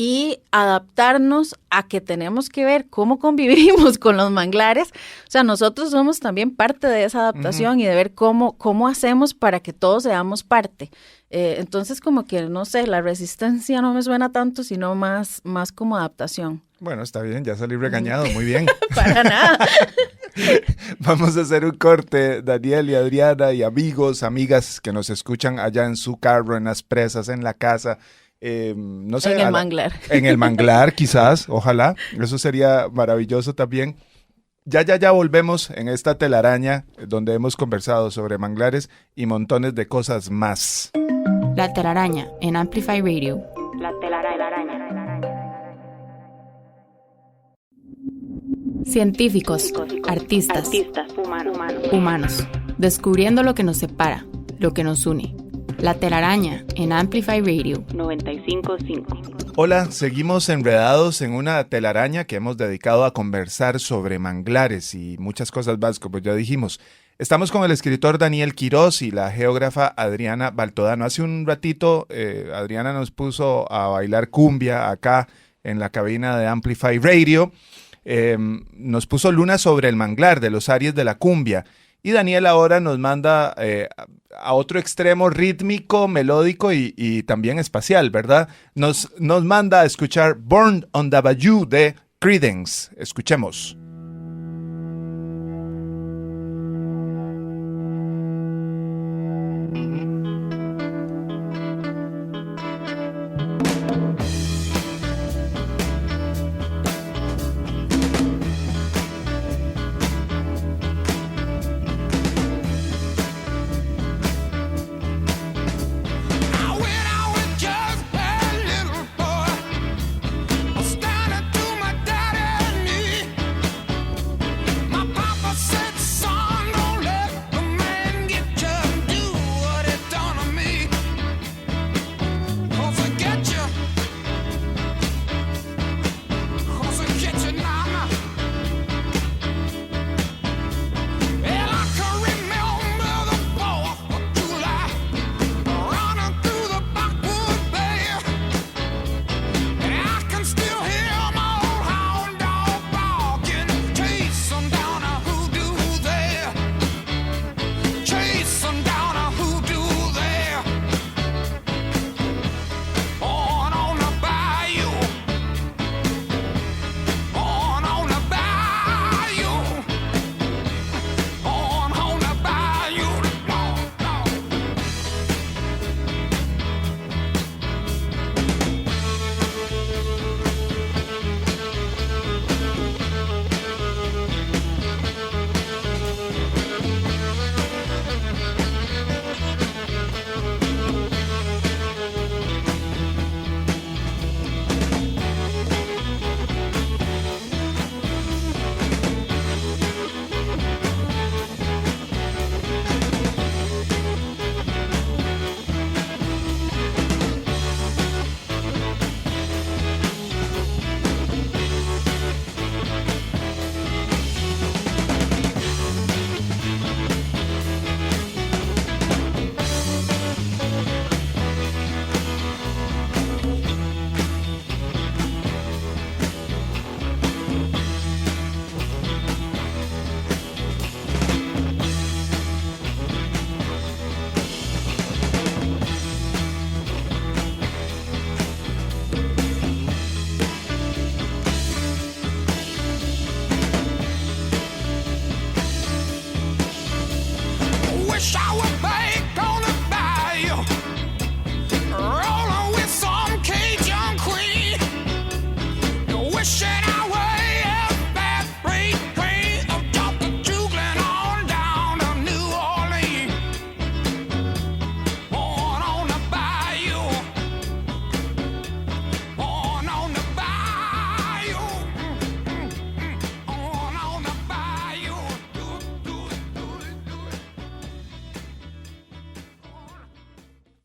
y adaptarnos a que tenemos que ver cómo convivimos con los manglares. O sea, nosotros somos también parte de esa adaptación, y de ver cómo hacemos para que todos seamos parte. Entonces, como que, no sé, la resistencia no me suena tanto, sino más como adaptación. Bueno, está bien, ya salí regañado, muy bien. Para nada. Vamos a hacer un corte, Daniel y Adriana, y amigos, amigas que nos escuchan allá en su carro, en las presas, en la casa. No sé, en el manglar. En el manglar, quizás, ojalá. Eso sería maravilloso también. Ya volvemos en esta telaraña donde hemos conversado sobre manglares y montones de cosas más. La telaraña en Amplify Radio. La telaraña. Científicos, artistas, humanos, descubriendo lo que nos separa, lo que nos une. La telaraña en Amplify Radio 95.5. Hola, seguimos enredados en una telaraña que hemos dedicado a conversar sobre manglares y muchas cosas más, como ya dijimos. Estamos con el escritor Daniel Quiroz y la geógrafa Adriana Baltodano. Hace un ratito Adriana nos puso a bailar cumbia acá en la cabina de Amplify Radio. Nos puso Luna sobre el manglar de los Aries de la cumbia. Y Daniel ahora nos manda a otro extremo rítmico, melódico y también espacial, ¿verdad? Nos manda a escuchar Born on the Bayou de Creedence. Escuchemos. Standing to my daddy's knee.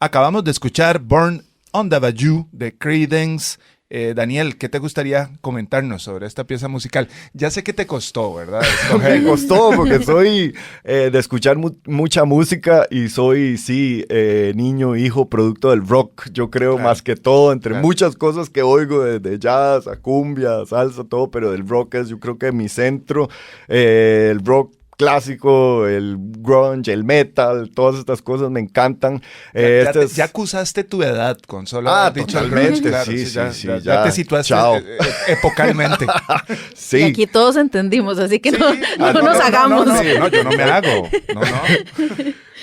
Acabamos de escuchar Born on the Bayou de Creedence. Daniel, ¿qué te gustaría comentarnos sobre esta pieza musical? Ya sé que te costó, ¿verdad? Me costó porque soy de escuchar mucha música y soy, sí, niño, hijo, producto del rock, yo creo, Claro. más que todo, entre Claro. muchas cosas que oigo, desde jazz a cumbia, salsa, todo, pero del rock es yo creo que mi centro, el rock clásico, el grunge, el metal, todas estas cosas me encantan. Ya acusaste tu edad con solo Ah, haber dicho el totalmente, grunge, claro, sí, ya ya. te situaste Chao. epocalmente. Sí. Y aquí todos entendimos, así que no nos hagamos. No, yo no me hago. No.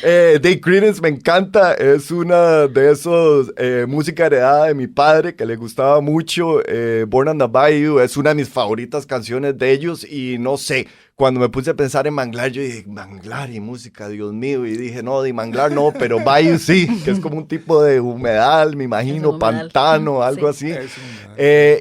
Dave Creedence me encanta, es una de esos música heredada de mi padre que le gustaba mucho. Born on the Bayou es una de mis favoritas canciones de ellos y no sé, cuando me puse a pensar en Manglar, yo dije, Manglar y música, Dios mío, y dije, no, de Manglar no, pero Bayou sí, que es como un tipo de humedal, me imagino, Es un humedal. pantano, algo Sí. así.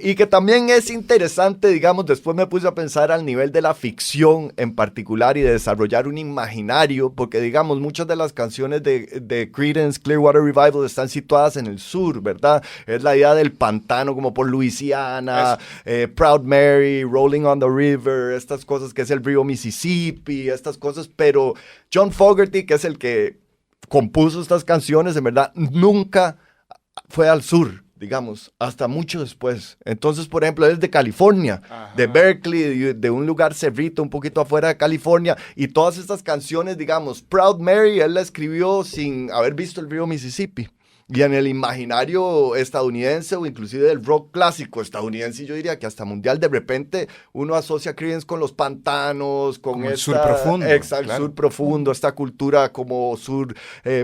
Y que también es interesante, digamos, después me puse a pensar al nivel de la ficción en particular y de desarrollar un imaginario, porque digamos, muchas de las canciones de Creedence Clearwater Revival están situadas en el sur, ¿verdad? Es la idea del pantano como por Luisiana, Proud Mary, Rolling on the River, estas cosas que es el río Mississippi, estas cosas, pero John Fogerty, que es el que compuso estas canciones, en verdad, nunca fue al sur, digamos, hasta mucho después. Entonces, por ejemplo, él es de California, de Berkeley, de un lugar cerrito, un poquito afuera de California, y todas estas canciones, digamos, Proud Mary, él la escribió sin haber visto el río Mississippi. Y en el imaginario estadounidense o inclusive del rock clásico estadounidense, yo diría que hasta mundial, de repente uno asocia Creedence con los pantanos, con Como el esta, sur profundo, exacto, claro. sur profundo, esta cultura como sur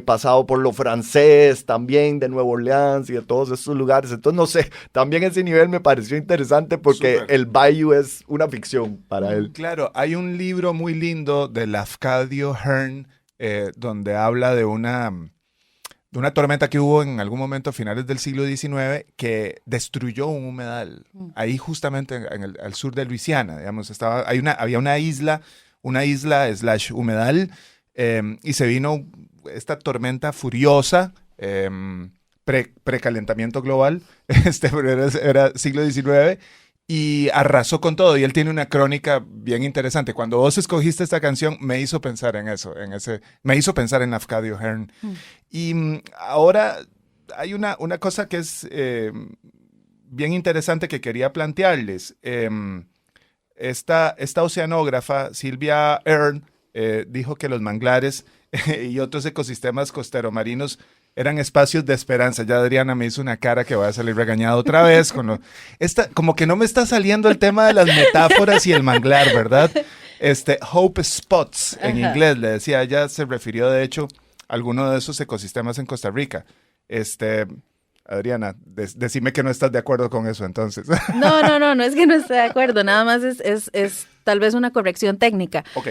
pasado por lo francés, también de Nueva Orleans y de todos estos lugares. Entonces, no sé, también ese nivel me pareció interesante porque Súper. el Bayou es una ficción para él. Claro, hay un libro muy lindo de Lafcadio Hearn donde habla de una tormenta que hubo en algún momento a finales del siglo XIX que destruyó un humedal, ahí justamente al sur de Luisiana, digamos, había una isla / humedal, y se vino esta tormenta furiosa, precalentamiento global, pero era siglo XIX, y arrasó con todo. Y él tiene una crónica bien interesante. Cuando vos escogiste esta canción, me hizo pensar en eso, me hizo pensar en Lafcadio Hearn. Y ahora hay una cosa que es bien interesante que quería plantearles. Esta oceanógrafa, Sylvia Earle, dijo que los manglares y otros ecosistemas costeromarinos eran espacios de esperanza. Ya Adriana me hizo una cara que voy a salir regañada otra vez. Como que no me está saliendo el tema de las metáforas y el manglar, ¿verdad? Hope Spots, en inglés, le decía. Ella se refirió, de hecho, a alguno de esos ecosistemas en Costa Rica. Adriana, decime que no estás de acuerdo con eso, entonces. No es que no esté de acuerdo, nada más es tal vez una corrección técnica. Ok.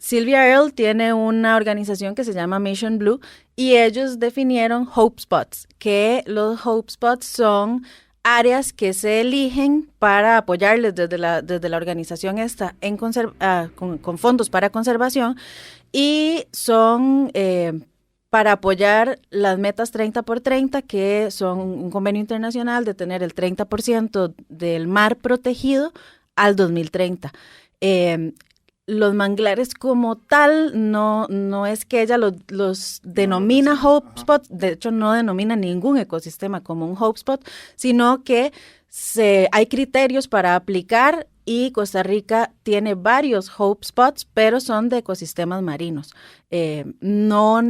Sylvia Earle tiene una organización que se llama Mission Blue y ellos definieron Hope Spots, que los Hope Spots son áreas que se eligen para apoyarles desde la organización esta con fondos para conservación y son para apoyar las metas 30x30, que son un convenio internacional de tener el 30% del mar protegido al 2030. Los manglares como tal, no es que ella los denomina Hope Spot, de hecho no denomina ningún ecosistema como un Hope Spot, sino que hay criterios para aplicar y Costa Rica tiene varios Hope Spots, pero son de ecosistemas marinos. No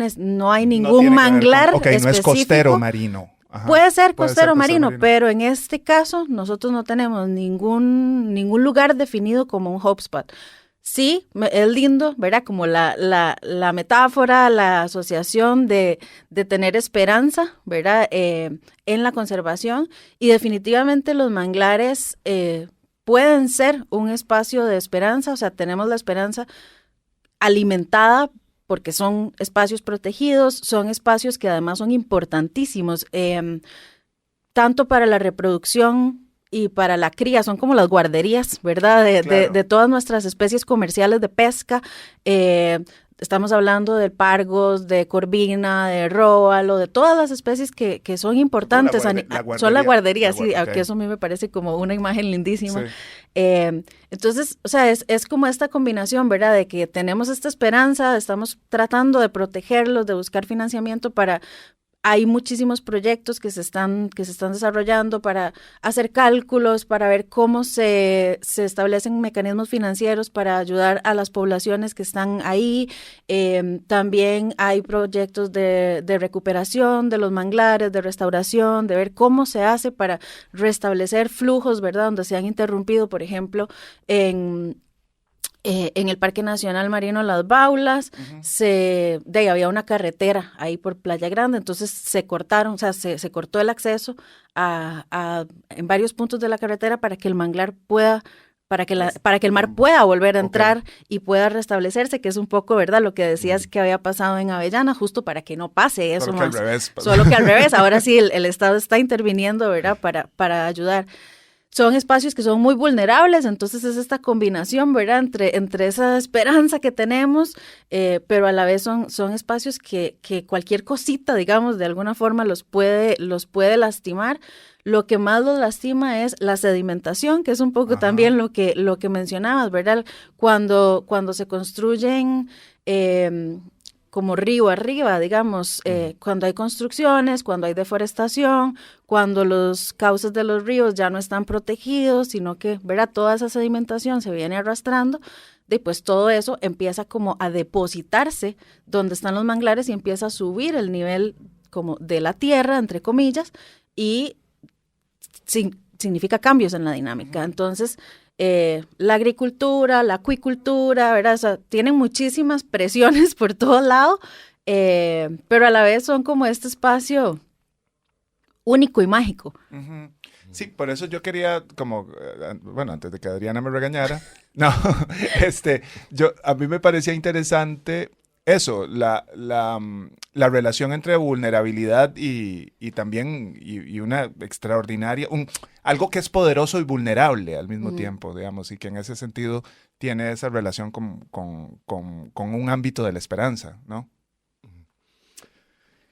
hay ningún manglar específico. No es costero marino. Ajá. Puede ser costero marino, pero en este caso nosotros no tenemos ningún lugar definido como un Hope Spot. Sí, es lindo, ¿verdad? Como la metáfora, la asociación de tener esperanza, ¿verdad? En la conservación, y definitivamente los manglares pueden ser un espacio de esperanza, o sea, tenemos la esperanza alimentada porque son espacios protegidos, son espacios que además son importantísimos, tanto para la reproducción y para la cría, son como las guarderías, ¿verdad? Claro. De todas nuestras especies comerciales de pesca. Estamos hablando de pargos, de corvina, de róbalo, de todas las especies que son importantes. Son la guardería, sí, aunque eso a mí me parece como una imagen lindísima. Sí. Entonces, o sea, es como esta combinación, ¿verdad? De que tenemos esta esperanza, estamos tratando de protegerlos, de buscar financiamiento para... Hay muchísimos proyectos que se están desarrollando para hacer cálculos, para ver cómo se establecen mecanismos financieros para ayudar a las poblaciones que están ahí. También hay proyectos de recuperación de los manglares, de restauración, de ver cómo se hace para restablecer flujos, ¿verdad? Donde se han interrumpido, por ejemplo, en el Parque Nacional Marino Las Baulas, había una carretera ahí por Playa Grande, entonces se cortaron, o sea, se cortó el acceso en varios puntos de la carretera para que el manglar pueda, para que el mar pueda volver a entrar y pueda restablecerse, que es un poco, ¿verdad?, lo que decías que había pasado en Avellana, justo para que no pase eso más. Solo que al revés, ahora sí el Estado está interviniendo, ¿verdad?, para ayudar. Son espacios que son muy vulnerables, entonces es esta combinación, ¿verdad?, entre esa esperanza que tenemos, pero a la vez son espacios que cualquier cosita, digamos, de alguna forma los puede lastimar. Lo que más los lastima es la sedimentación, que es un poco también lo que mencionabas, ¿verdad? Cuando se construyen... como río arriba, digamos, cuando hay construcciones, cuando hay deforestación, cuando los cauces de los ríos ya no están protegidos, sino que, ¿verdad?, toda esa sedimentación se viene arrastrando, y pues todo eso empieza como a depositarse donde están los manglares y empieza a subir el nivel como de la tierra, entre comillas, y significa cambios en la dinámica. Entonces, la agricultura, la acuicultura, ¿verdad? O sea, tienen muchísimas presiones por todo lado, pero a la vez son como este espacio único y mágico. Uh-huh. Sí, por eso yo quería bueno, antes de que Adriana me regañara, no, a mí me parecía interesante eso, la relación entre vulnerabilidad y también y una extraordinaria, algo que es poderoso y vulnerable al mismo tiempo, digamos, y que en ese sentido tiene esa relación con un ámbito de la esperanza, ¿no?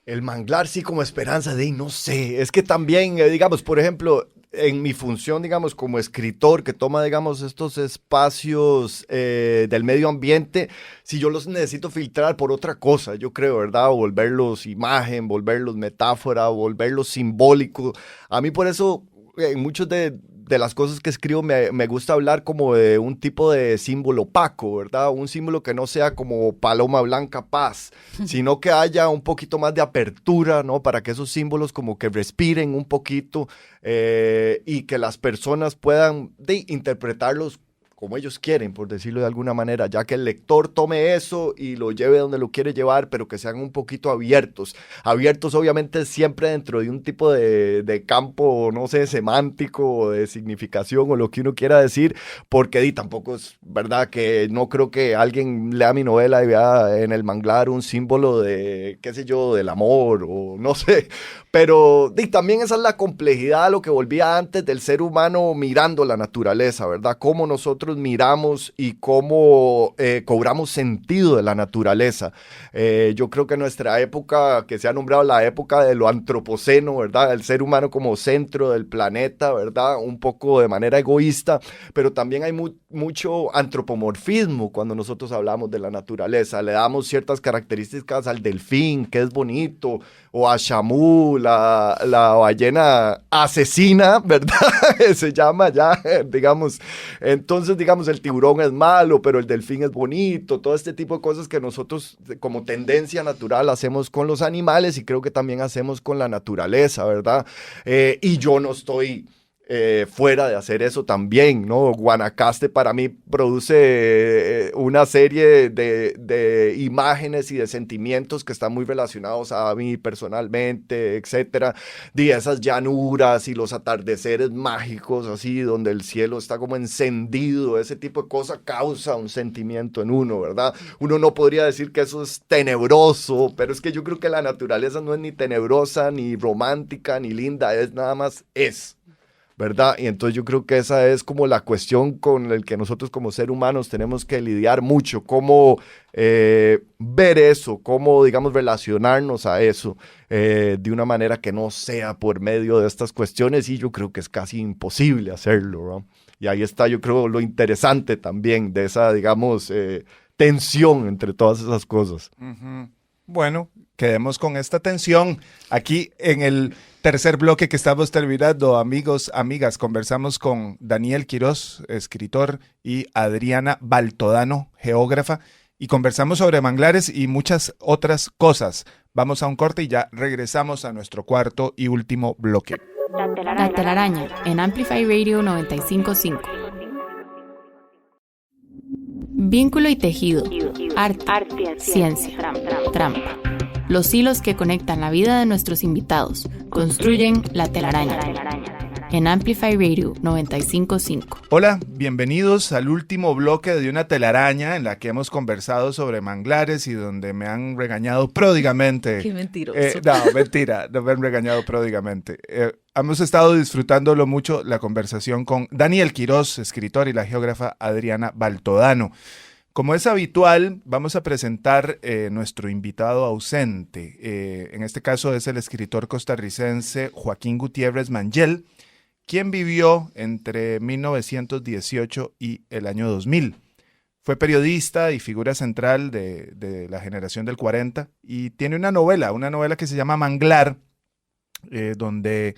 El manglar sí como esperanza no sé, es que también, digamos, por ejemplo, en mi función, digamos, como escritor que toma, digamos, estos espacios del medio ambiente, si yo los necesito filtrar por otra cosa, yo creo, ¿verdad? Volverlos imagen, volverlos metáfora, volverlos simbólico. A mí por eso, en muchos de las cosas que escribo me gusta hablar como de un tipo de símbolo opaco, ¿verdad? Un símbolo que no sea como paloma blanca paz, sino que haya un poquito más de apertura, ¿no? Para que esos símbolos como que respiren un poquito y que las personas puedan interpretarlos como ellos quieren, por decirlo de alguna manera, ya que el lector tome eso y lo lleve donde lo quiere llevar, pero que sean un poquito abiertos. Abiertos obviamente siempre dentro de un tipo de campo, no sé, semántico o de significación o lo que uno quiera decir, porque tampoco es verdad que no creo que alguien lea mi novela y vea en el manglar un símbolo de, qué sé yo, del amor o no sé, pero también esa es la complejidad, lo que volvía antes del ser humano mirando la naturaleza, ¿verdad? Cómo nosotros miramos y cómo cobramos sentido de la naturaleza. Yo creo que nuestra época, que se ha nombrado la época de lo antropoceno, ¿verdad? El ser humano como centro del planeta, ¿verdad? Un poco de manera egoísta, pero también hay mucho antropomorfismo cuando nosotros hablamos de la naturaleza. Le damos ciertas características al delfín, que es bonito, o a Shamu, la ballena asesina, ¿verdad? Se llama ya, digamos. Entonces, digamos, el tiburón es malo, pero el delfín es bonito. Todo este tipo de cosas que nosotros, como tendencia natural, hacemos con los animales y creo que también hacemos con la naturaleza, ¿verdad? Y yo no estoy fuera de hacer eso también, ¿no? Guanacaste para mí produce una serie de imágenes y de sentimientos que están muy relacionados a mí personalmente, etcétera, de esas llanuras y los atardeceres mágicos así, donde el cielo está como encendido, ese tipo de cosas causa un sentimiento en uno, ¿verdad? Uno no podría decir que eso es tenebroso, pero es que yo creo que la naturaleza no es ni tenebrosa, ni romántica, ni linda, es nada más es. ¿verdad? Y entonces yo creo que esa es como la cuestión con la que nosotros como seres humanos tenemos que lidiar mucho, cómo ver eso, cómo, digamos, relacionarnos a eso de una manera que no sea por medio de estas cuestiones, y yo creo que es casi imposible hacerlo, ¿no? Y ahí está, yo creo, lo interesante también de esa, digamos, tensión entre todas esas cosas. Ujú. Bueno, quedemos con esta tensión. Aquí en el tercer bloque que estamos terminando, amigos, amigas, conversamos con Daniel Quiroz, escritor, y Adriana Baltodano, geógrafa, y conversamos sobre manglares y muchas otras cosas. Vamos a un corte y ya regresamos a nuestro cuarto y último bloque. La telaraña en Amplify Radio 95.5. Vínculo y tejido, arte, ciencia, trampa. Los hilos que conectan la vida de nuestros invitados construyen la telaraña. En Amplify Radio 95.5. Hola, bienvenidos al último bloque de Una telaraña, en la que hemos conversado sobre manglares y donde me han regañado pródigamente. Qué mentiroso. No, mentira, no me han regañado pródigamente. Hemos estado disfrutándolo mucho la conversación con Daniel Quiroz, escritor, y la geógrafa Adriana Baltodano. Como es habitual, vamos a presentar nuestro invitado ausente. En este caso es el escritor costarricense Joaquín Gutiérrez Mangel, quien vivió entre 1918 y el año 2000. Fue periodista y figura central de la generación del 40 y tiene una novela que se llama Manglar, donde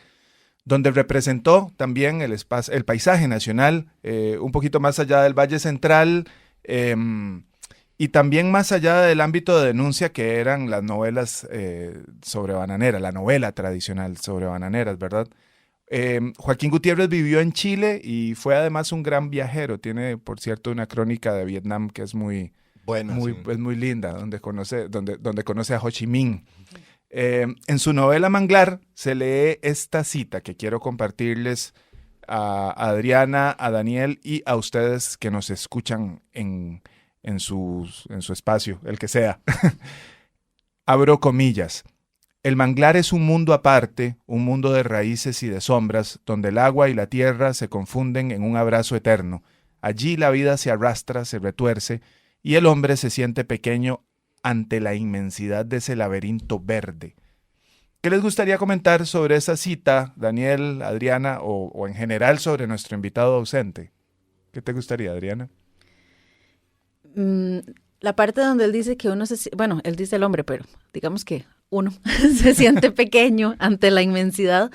representó también el paisaje nacional, un poquito más allá del Valle Central, y también más allá del ámbito de denuncia que eran las novelas sobre bananeras, la novela tradicional sobre bananeras, ¿verdad? Joaquín Gutiérrez vivió en Chile y fue además un gran viajero. Tiene, por cierto, una crónica de Vietnam que es muy linda, donde conoce a Ho Chi Minh. En su novela Manglar se lee esta cita que quiero compartirles a Adriana, a Daniel y a ustedes que nos escuchan en su espacio, el que sea. Abro comillas. El manglar es un mundo aparte, un mundo de raíces y de sombras, donde el agua y la tierra se confunden en un abrazo eterno. Allí la vida se arrastra, se retuerce, y el hombre se siente pequeño ante la inmensidad de ese laberinto verde. ¿Qué les gustaría comentar sobre esa cita, Daniel, Adriana, o en general sobre nuestro invitado ausente? ¿Qué te gustaría, Adriana? La parte donde él dice que él dice el hombre, pero digamos que uno se siente pequeño ante la inmensidad.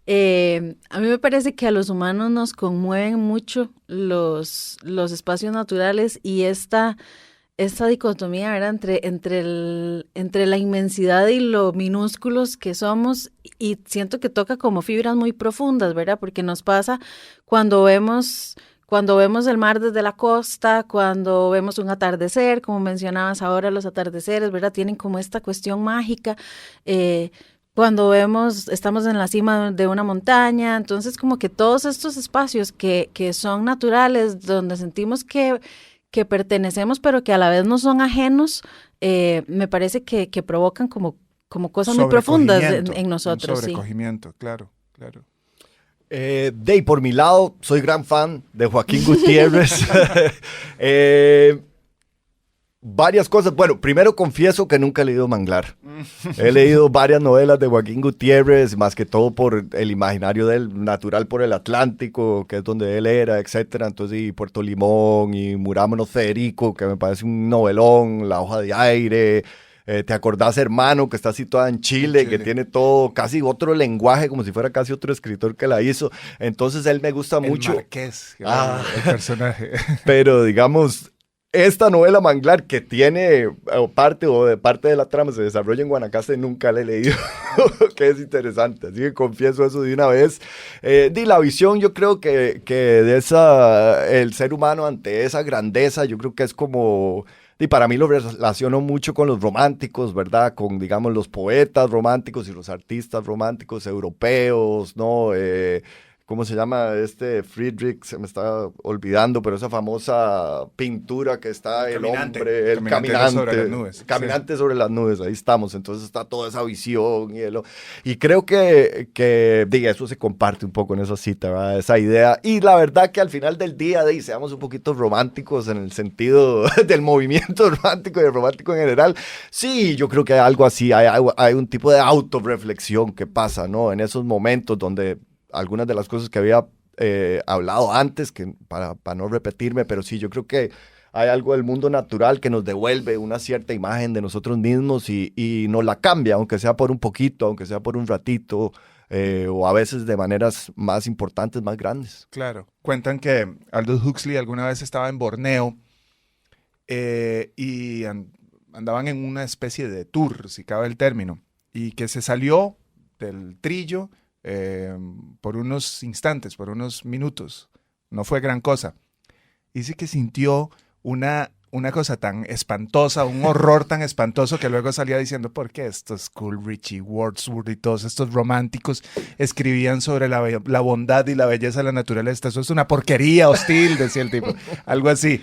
A mí me parece que a los humanos nos conmueven mucho los espacios naturales y esta dicotomía, ¿verdad? entre la inmensidad y lo minúsculos que somos, y siento que toca como fibras muy profundas, ¿verdad? Porque nos pasa cuando vemos el mar desde la costa, cuando vemos un atardecer, como mencionabas ahora, los atardeceres, ¿verdad? Tienen como esta cuestión mágica. Cuando estamos en la cima de una montaña, entonces como que todos estos espacios que son naturales, donde sentimos que pertenecemos, pero que a la vez no son ajenos, me parece que provocan como cosas muy profundas en nosotros. Sobrecogimiento, sí. Claro. Por mi lado, soy gran fan de Joaquín Gutiérrez. Varias cosas. Bueno, primero confieso que nunca he leído Manglar. He leído varias novelas de Joaquín Gutiérrez, más que todo por el imaginario del natural por el Atlántico, que es donde él era, etcétera. Entonces, y Puerto Limón, y Murámonos Federico, que me parece un novelón, La hoja de aire. ¿Te acordás, hermano, que está situada en Chile, que tiene todo, casi otro lenguaje, como si fuera casi otro escritor que la hizo? Entonces, él me gusta mucho. Marqués, el personaje. Pero, digamos, esta novela Manglar, que tiene parte de la trama se desarrolla en Guanacaste, nunca la he leído, que es interesante, así que confieso eso de una vez. La visión, yo creo que de el ser humano ante esa grandeza, yo creo que es como... Y para mí lo relaciono mucho con los románticos, ¿verdad? Con, digamos, los poetas románticos y los artistas románticos europeos, ¿no? ¿cómo se llama? Friedrich, se me está olvidando, pero esa famosa pintura que está el hombre, el caminante sobre las nubes. Caminante sobre las nubes, ahí estamos. Entonces está toda esa visión y creo que eso se comparte un poco en esa cita, ¿verdad? Esa idea. Y la verdad que al final del día, seamos un poquito románticos en el sentido del movimiento romántico y del romántico en general. Sí, yo creo que hay algo así, hay un tipo de autorreflexión que pasa, ¿no? En esos momentos donde algunas de las cosas que había hablado antes, que para no repetirme, pero sí, yo creo que hay algo del mundo natural que nos devuelve una cierta imagen de nosotros mismos y nos la cambia, aunque sea por un poquito, aunque sea por un ratito, o a veces de maneras más importantes, más grandes. Claro. Cuentan que Aldous Huxley alguna vez estaba en Borneo y andaban en una especie de tour, si cabe el término, y que se salió del trillo por unos instantes, por unos minutos. No fue gran cosa. Dice que sintió una cosa tan espantosa, un horror tan espantoso, que luego salía diciendo, ¿por qué estos Coleridge y Wordsworth y todos estos románticos escribían sobre la bondad y la belleza de la naturaleza? Eso es una porquería hostil, decía el tipo. Algo así.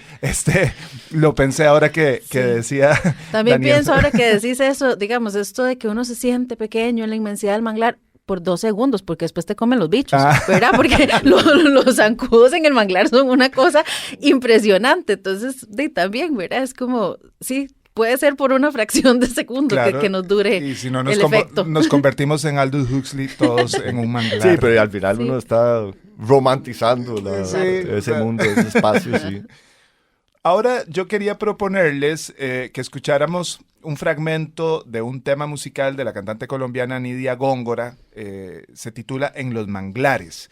Lo pensé ahora que decía También Daniel. pienso ahora que decís eso, digamos, esto de que uno se siente pequeño en la inmensidad del manglar, por 2 segundos, porque después te comen los bichos, ¿verdad? Porque los zancudos en el manglar son una cosa impresionante. Entonces, también, ¿verdad? Es como, sí, puede ser por una fracción de segundo, claro, que nos dure y si no el efecto. Nos convertimos en Aldous Huxley todos en un manglar. Sí, pero al final uno está romantizando ese mundo, ese espacio, sí. Ahora yo quería proponerles que escucháramos un fragmento de un tema musical de la cantante colombiana Nidia Góngora. Se titula En los manglares.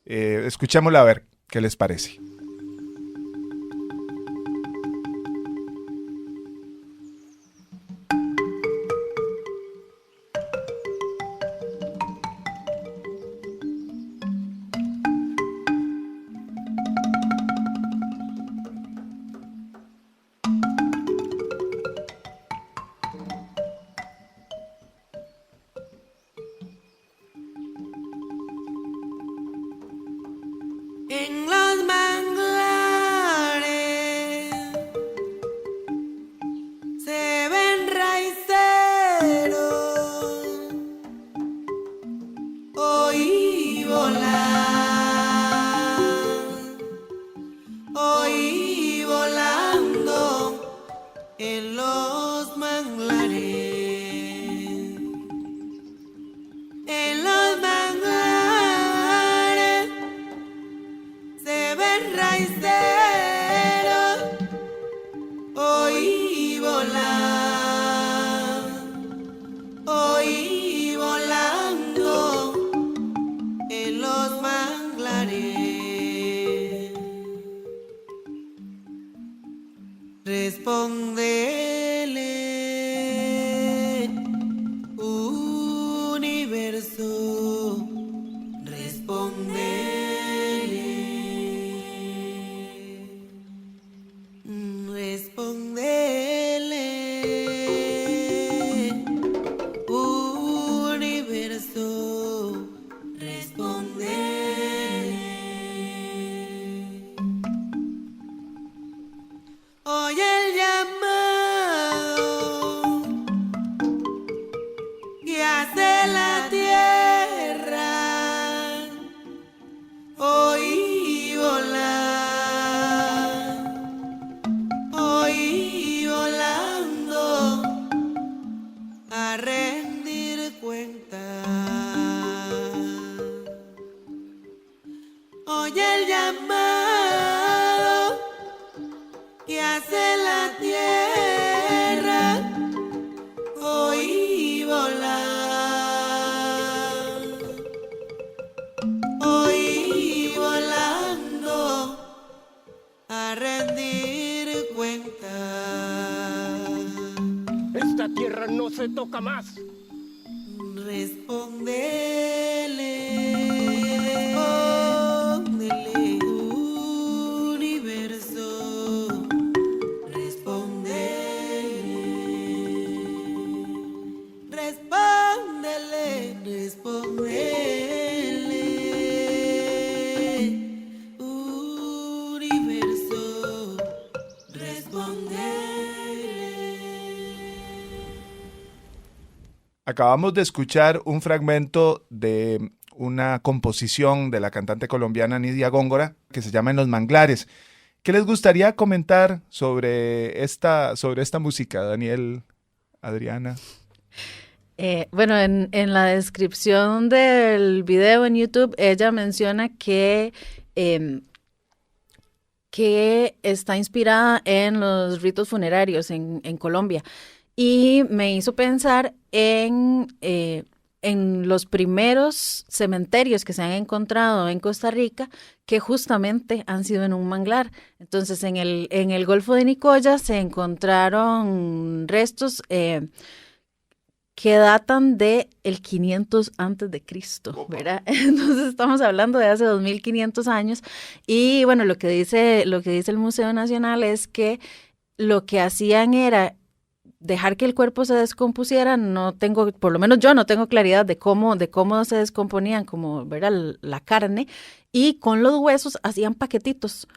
Escuchémosla a ver qué les parece. En los manglares se ven raiceros, oí volando en los manglares. En los manglares se ven raiceros, oí volando en los manglares. Respóndele, universo, respóndele. Respóndele, universo, respóndele. Oye el llamado que hace la tierra, oí volando a rendir cuenta. Oye el llamado que hace la tierra, oí volando a rendir cuenta. Esta tierra no se toca más. Respóndele, universo, respóndele, respóndele. Acabamos de escuchar un fragmento de una composición de la cantante colombiana Nidia Góngora que se llama En los Manglares. ¿Qué les gustaría comentar sobre esta música, Daniel, Adriana? Bueno, en la descripción del video en YouTube, ella menciona que está inspirada en los ritos funerarios en Colombia. Y me hizo pensar en los primeros cementerios que se han encontrado en Costa Rica, que justamente han sido en un manglar. Entonces, en el Golfo de Nicoya se encontraron restos que datan de el 500 antes de Cristo, ¿verdad? Entonces estamos hablando de hace 2500 años y bueno, lo que dice el Museo Nacional es que lo que hacían era dejar que el cuerpo se descompusiera. Por lo menos yo no tengo claridad de cómo se descomponían, como, ¿verdad?, la carne, y con los huesos hacían paquetitos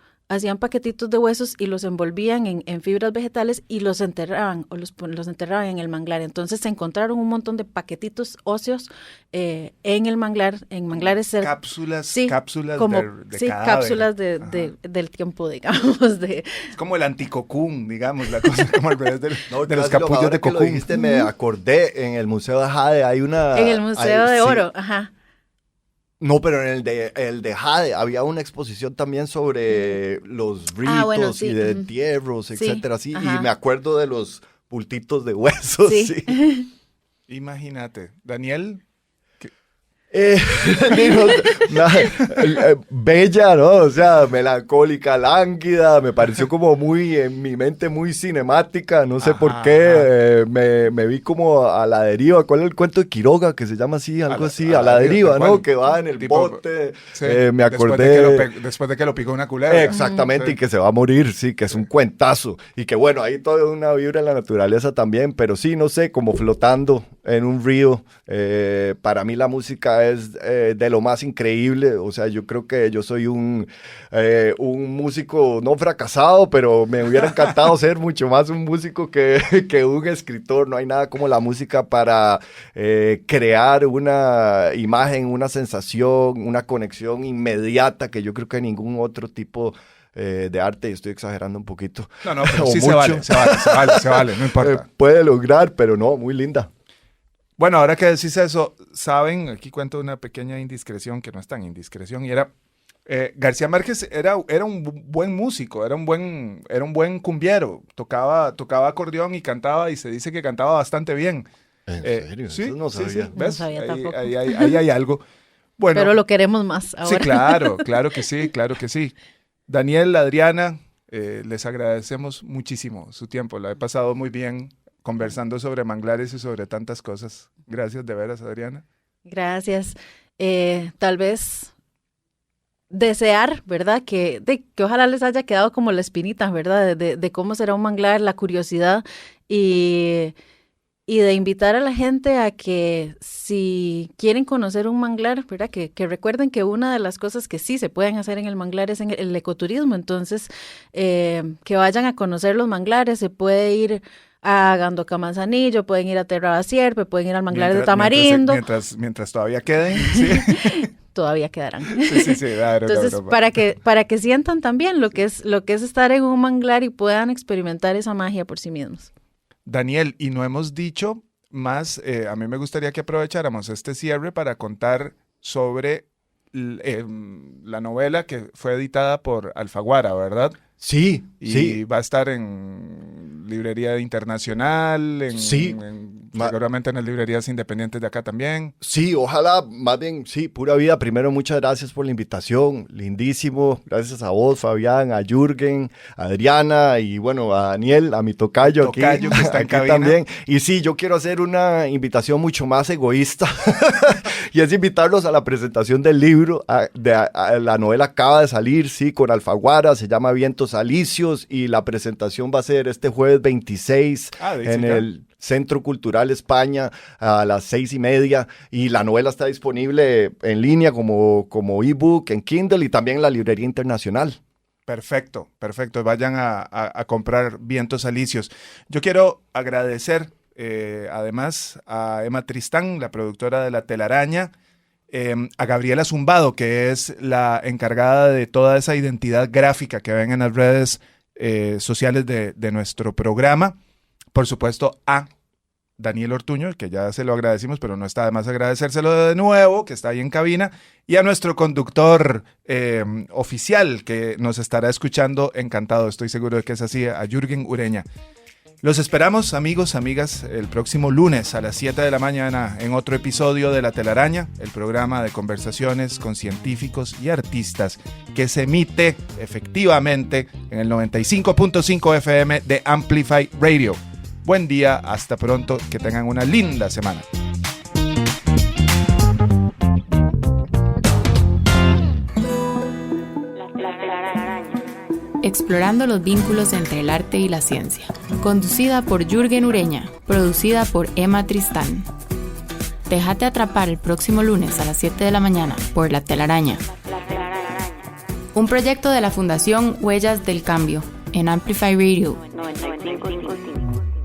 de huesos y los envolvían en fibras vegetales y los enterraban los enterraban en el manglar. Entonces se encontraron un montón de paquetitos óseos en el manglar, en manglares cápsulas como, de sí, cadáver. cápsulas del tiempo, digamos. Es como el anticocún, digamos, la cosa como al revés de los capullos ahora de que lo cocún. dijiste, me acordé, en el Museo de Jade hay una... En el Museo de sí. Oro, ajá. No, pero en el de Jade había una exposición también sobre los ritos bueno, sí, y de entierros, sí, etcétera, sí, ajá. y me acuerdo de los bultitos de huesos, Sí. sí. Imagínate, Daniel. Digo, bella, ¿no? O sea, melancólica, lánguida, me pareció como muy, en mi mente, muy cinemática, no sé por qué, me vi como a la deriva. ¿Cuál es el cuento de Quiroga que se llama así, algo así, a la deriva, ¿no? ¿cuál? Que va en el Tipo, bote, sí, me acordé. Después de que lo picó una culebra. Exactamente, Sí. y que se va a morir, sí, que es un cuentazo. Y que bueno, hay toda una vibra en la naturaleza también, pero sí, no sé, como flotando en un río. Para mí la música es de lo más increíble. O sea, yo creo que yo soy un músico no fracasado, pero me hubiera encantado ser mucho más un músico que un escritor. No hay nada como la música para crear una imagen, una sensación, una conexión inmediata que yo creo que ningún otro tipo de arte, y estoy exagerando un poquito. No, pero o sí mucho, se vale, no importa. puede lograr, pero no, muy linda. Bueno, ahora que decís eso, saben, aquí cuento una pequeña indiscreción que no es tan indiscreción, y era, García Márquez era un buen músico, era un buen cumbiero, tocaba acordeón y cantaba, y se dice que cantaba bastante bien. ¿En serio? Sí, Eso no sí, sabía. sí, ¿ves? No sabía tampoco. Ahí hay algo. Bueno, Pero lo queremos más ahora. sí, claro que sí. Daniel, Adriana, les agradecemos muchísimo su tiempo, la he pasado muy bien conversando sobre manglares y sobre tantas cosas. Gracias de veras, Adriana. Gracias. Tal vez desear, ¿verdad? Que ojalá les haya quedado como la espinita, ¿verdad? De cómo será un manglar, la curiosidad y de invitar a la gente a que si quieren conocer un manglar, ¿verdad? Que recuerden que una de las cosas que sí se pueden hacer en el manglar es en el ecoturismo. Entonces, que vayan a conocer los manglares, se puede ir a Gandoca Manzanillo, pueden ir a Terra Sierpe, pueden ir al manglar de Tamarindo. Mientras todavía queden, sí. Todavía quedarán. Sí, claro. Entonces, no. para que sientan también lo que es estar en un manglar y puedan experimentar esa magia por sí mismos. Daniel, y no hemos dicho más, a mí me gustaría que aprovecháramos este cierre para contar sobre la novela que fue editada por Alfaguara, ¿verdad? Sí, Y sí. va a estar en librería internacional, Sí. seguramente en las librerías independientes de acá también. Sí, ojalá, más bien, sí, pura vida. Primero, muchas gracias por la invitación, lindísimo. Gracias a vos, Fabián, a Jürgen, a Adriana y bueno, a Daniel, a mi tocayo aquí, Que está en aquí cabina. también. Y sí, yo quiero hacer una invitación mucho más egoísta y es invitarlos a la presentación del libro. La novela acaba de salir, sí, con Alfaguara, se llama Vientos Alicios y la presentación va a ser este jueves 26 en el Centro Cultural España a las 6:30 y la novela está disponible en línea como ebook en Kindle y también en la librería internacional. Perfecto. Vayan a comprar Vientos Alicios. Yo quiero agradecer además a Emma Tristán, la productora de La Telaraña, a Gabriela Zumbado, que es la encargada de toda esa identidad gráfica que ven en las redes sociales de nuestro programa. Por supuesto, a Daniel Ortuño, que ya se lo agradecimos, pero no está de más agradecérselo de nuevo, que está ahí en cabina, y a nuestro conductor oficial, que nos estará escuchando encantado, estoy seguro de que es así, a Jürgen Ureña. Los esperamos, amigos, amigas, el próximo lunes a las 7 de la mañana en otro episodio de La Telaraña, el programa de conversaciones con científicos y artistas que se emite efectivamente en el 95.5 FM de Amplify Radio. Buen día, hasta pronto, que tengan una linda semana. Explorando los vínculos entre el arte y la ciencia. Conducida por Jürgen Ureña, producida por Emma Tristán. Déjate atrapar el próximo lunes a las 7 de la mañana por La Telaraña. Un proyecto de la Fundación Huellas del Cambio en Amplify Radio 95.5.